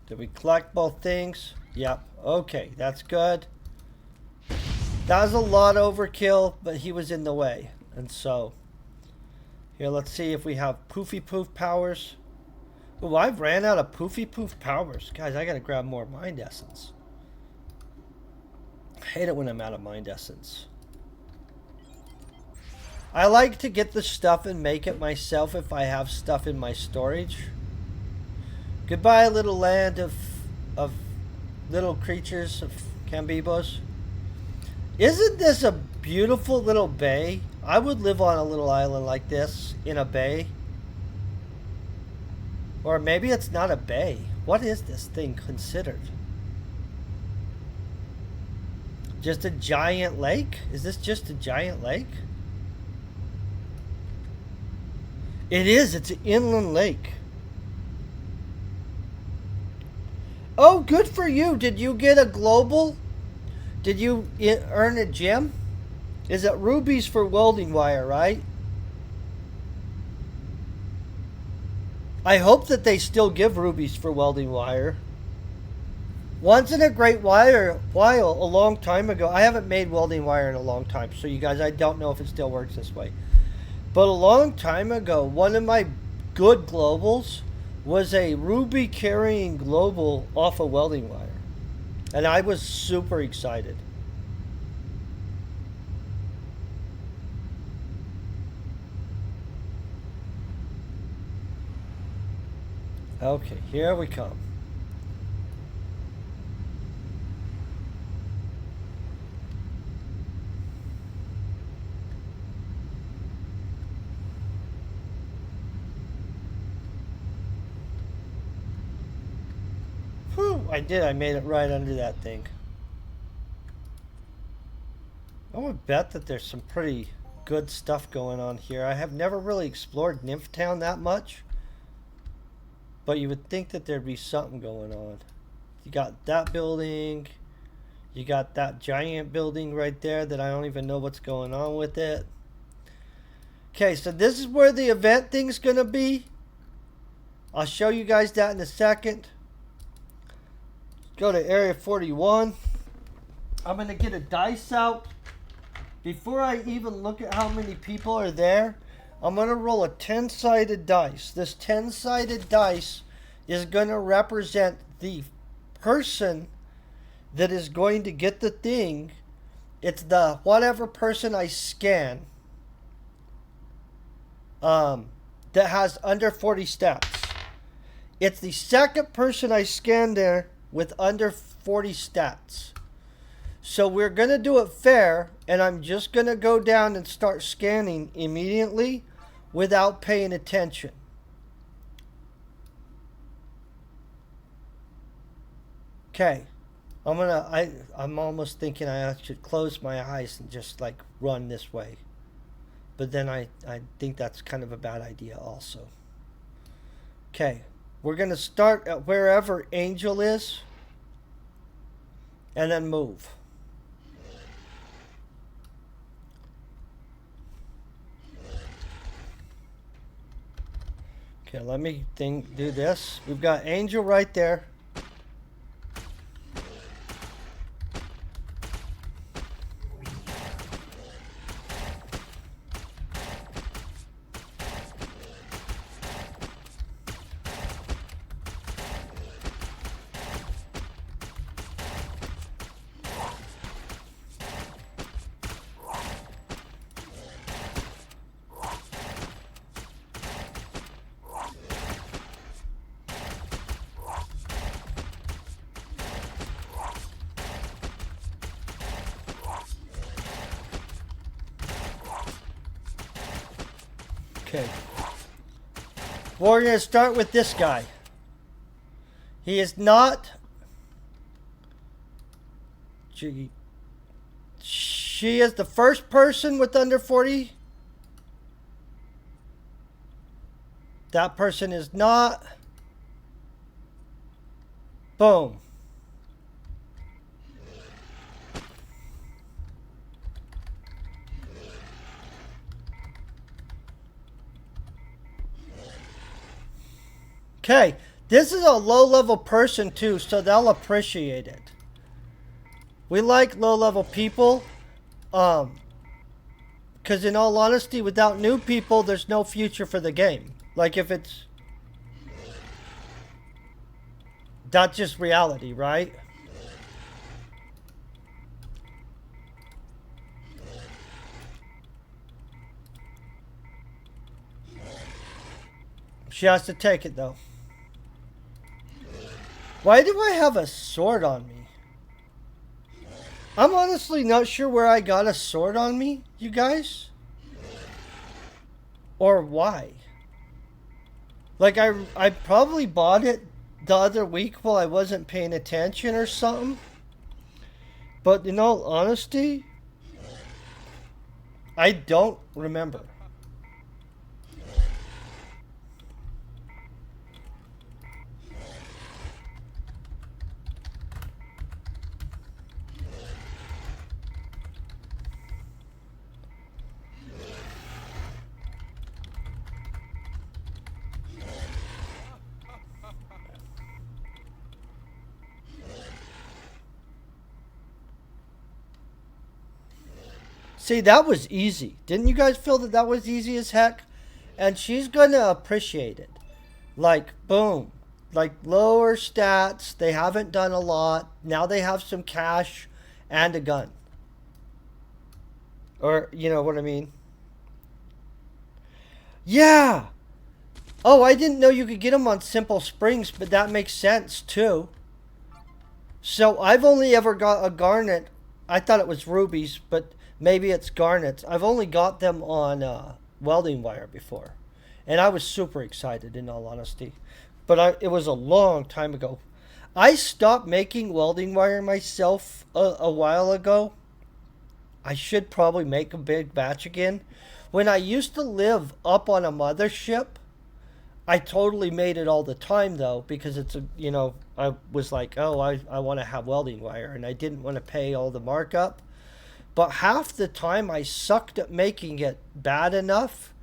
Did we collect both things? Yep. Okay, that's good. That was a lot overkill, but he was in the way. And so... here, let's see if we have Poofy Poof powers. Ooh, I've ran out of Poofy Poof powers. Guys, I gotta grab more Mind Essence. I hate it when I'm out of Mind Essence. I like to get the stuff and make it myself if I have stuff in my storage. Goodbye, little land of little creatures, of Combibos. Isn't this a beautiful little bay? I would live on a little island like this, in a bay. Or maybe it's not a bay. What is this thing considered? Just a giant lake? Is this just a giant lake? It is. It's an inland lake. Oh, good for you. Did you get a global? Did you earn a gem? Is it rubies for welding wire, right? I hope that they still give rubies for welding wire. Once in a great while, a long time ago, I haven't made welding wire in a long time, so you guys, I don't know if it still works this way. But a long time ago, one of my good globals was a ruby carrying global off of welding wire. And I was super excited. Okay, here we come. Whew, I did. I made it right under that thing. I would bet that there's some pretty good stuff going on here. I have never really explored Nymph Town that much. But you would think that there'd be something going on. You got that building. You got that giant building right there that I don't even know what's going on with it. Okay, so this is where the event thing's going to be. I'll show you guys that in a second. Go to Area 41. I'm going to get a dice out. Before I even look at how many people are there, I'm going to roll a 10-sided dice. This 10-sided dice is going to represent the person that is going to get the thing. It's the whatever person I scan that has under 40 stats. It's the second person I scan there with under 40 stats. So we're going to do it fair, and I'm just going to go down and start scanning immediately without paying attention. Okay. I'm almost thinking I should close my eyes and just like run this way. But then I think that's kind of a bad idea also. Okay. We're going to start at wherever Angel is and then move. Okay, let me do this. We've got Angel right there. Okay. We're going to start with this guy. He is not... She is the first person with under 40. That person is not. Boom. Okay, this is a low-level person too, so they'll appreciate it. We like low-level people, because in all honesty, without new people, there's no future for the game. Like if it's... That's just reality, right? She has to take it though. Why do I have a sword on me? I'm honestly not sure where I got a sword on me, you guys. Or why. Like I probably bought it the other week while I wasn't paying attention or something. But in all honesty, I don't remember. See, that was easy. Didn't you guys feel that that was easy as heck? And she's going to appreciate it. Like, boom. Like, lower stats. They haven't done a lot. Now they have some cash and a gun. Or, you know what I mean? Yeah! Oh, I didn't know you could get them on Simple Springs, but that makes sense, too. So, I've only ever got a garnet. I thought it was rubies, but... Maybe it's garnets. I've only got them on welding wire before. And I was super excited, in all honesty. But it was a long time ago. I stopped making welding wire myself a while ago. I should probably make a big batch again. When I used to live up on a mothership, I totally made it all the time, though. Because it's, I was like, oh, I want to have welding wire. And I didn't want to pay all the markup. But half the time I sucked at making it bad enough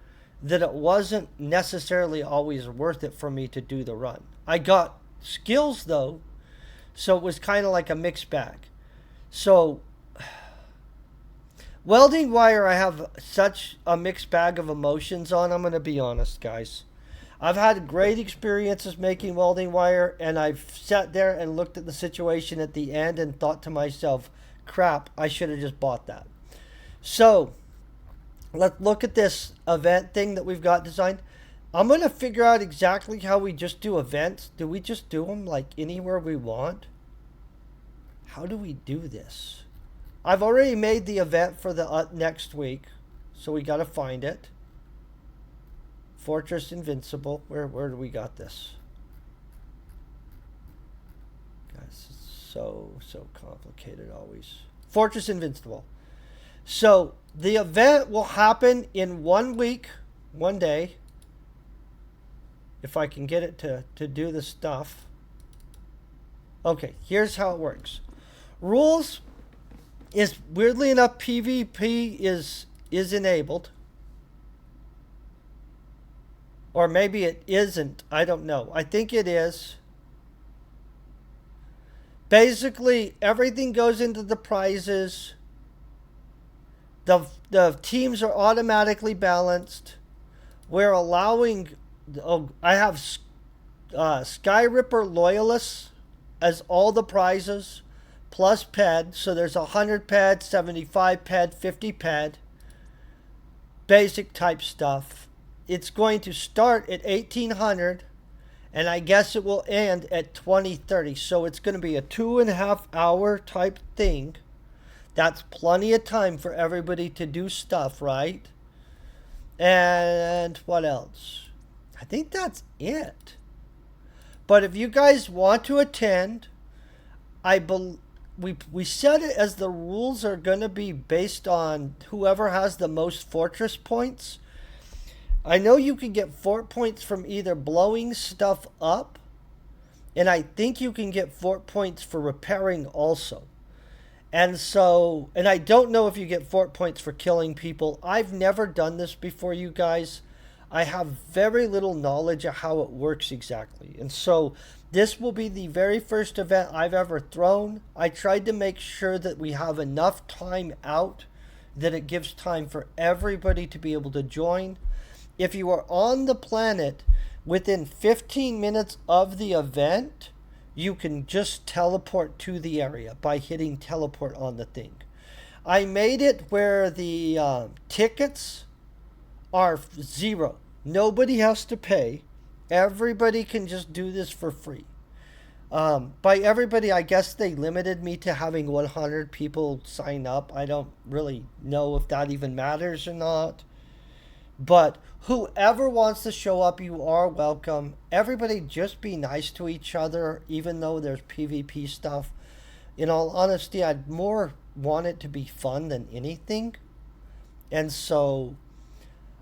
that it wasn't necessarily always worth it for me to do the run. I got skills though, so it was kind of like a mixed bag. So, welding wire I have such a mixed bag of emotions on, I'm going to be honest, guys. I've had great experiences making welding wire, and I've sat there and looked at the situation at the end and thought to myself, crap, I should have just bought that. So, let's look at this event thing that we've got designed. I'm going to figure out exactly how we just do events. Do we just do them like anywhere we want? How do we do this? I've already made the event for the next week, so we got to find it. Fortress Invincible. Where do we got this? Guys, so complicated always. Fortress Invincible. So the event will happen in 1 week, 1 day. If I can get it to do the stuff. Okay, here's how it works. Rules is, weirdly enough, PvP is enabled. Or maybe it isn't. I don't know. I think it is. Basically, everything goes into the prizes. The teams are automatically balanced. We're allowing... Oh, I have Sky Ripper Loyalists as all the prizes, plus ped. So there's 100 ped, 75 ped, 50 ped. Basic type stuff. It's going to start at 1800, and I guess it will end at 2030. So it's going to be a 2.5 hour type thing. That's plenty of time for everybody to do stuff, right? And what else? I think that's it. But if you guys want to attend, we set it as the rules are going to be based on whoever has the most fortress points. I know you can get fort points from either blowing stuff up, and I think you can get fort points for repairing also. And I don't know if you get fort points for killing people. I've never done this before, you guys. I have very little knowledge of how it works exactly. And so this will be the very first event I've ever thrown. I tried to make sure that we have enough time out that it gives time for everybody to be able to join. If you are on the planet within 15 minutes of the event, you can just teleport to the area by hitting teleport on the thing. I made it where the tickets are 0. Nobody has to pay. Everybody can just do this for free. By everybody, I guess they limited me to having 100 people sign up. I don't really know if that even matters or not. But whoever wants to show up, you are welcome. Everybody just be nice to each other, even though there's PvP stuff. In all honesty, I'd more want it to be fun than anything. And so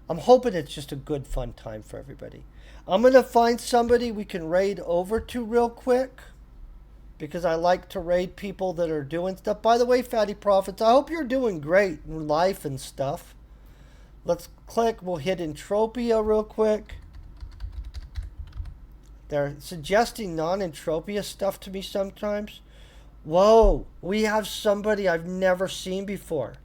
I'm hoping it's just a good, fun time for everybody. I'm going to find somebody we can raid over to real quick, because I like to raid people that are doing stuff. By the way, Fatty Profits, I hope you're doing great in life and stuff. Let's click. We'll hit Entropia real quick. They're suggesting non-Entropia stuff to me sometimes. Whoa, we have somebody I've never seen before.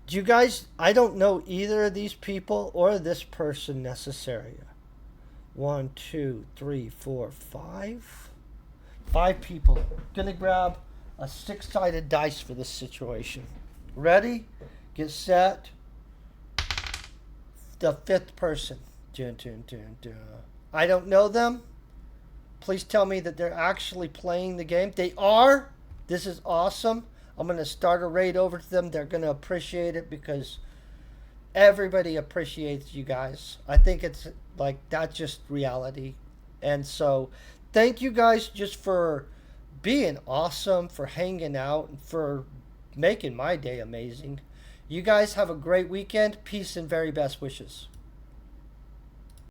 Do you guys, I don't know either of these people or this person necessarily. 1, 2, 3, 4, 5. 5 people. Gonna grab a 6-sided dice for this situation. Ready? Get set. The 5th person. Dun, dun, dun, dun. I don't know them. Please tell me that they're actually playing the game. They are. This is awesome. I'm going to start a raid over to them. They're going to appreciate it because everybody appreciates you guys. I think it's like that's just reality. And so thank you guys just for being awesome, for hanging out, and for making my day amazing. You guys have a great weekend. Peace and very best wishes.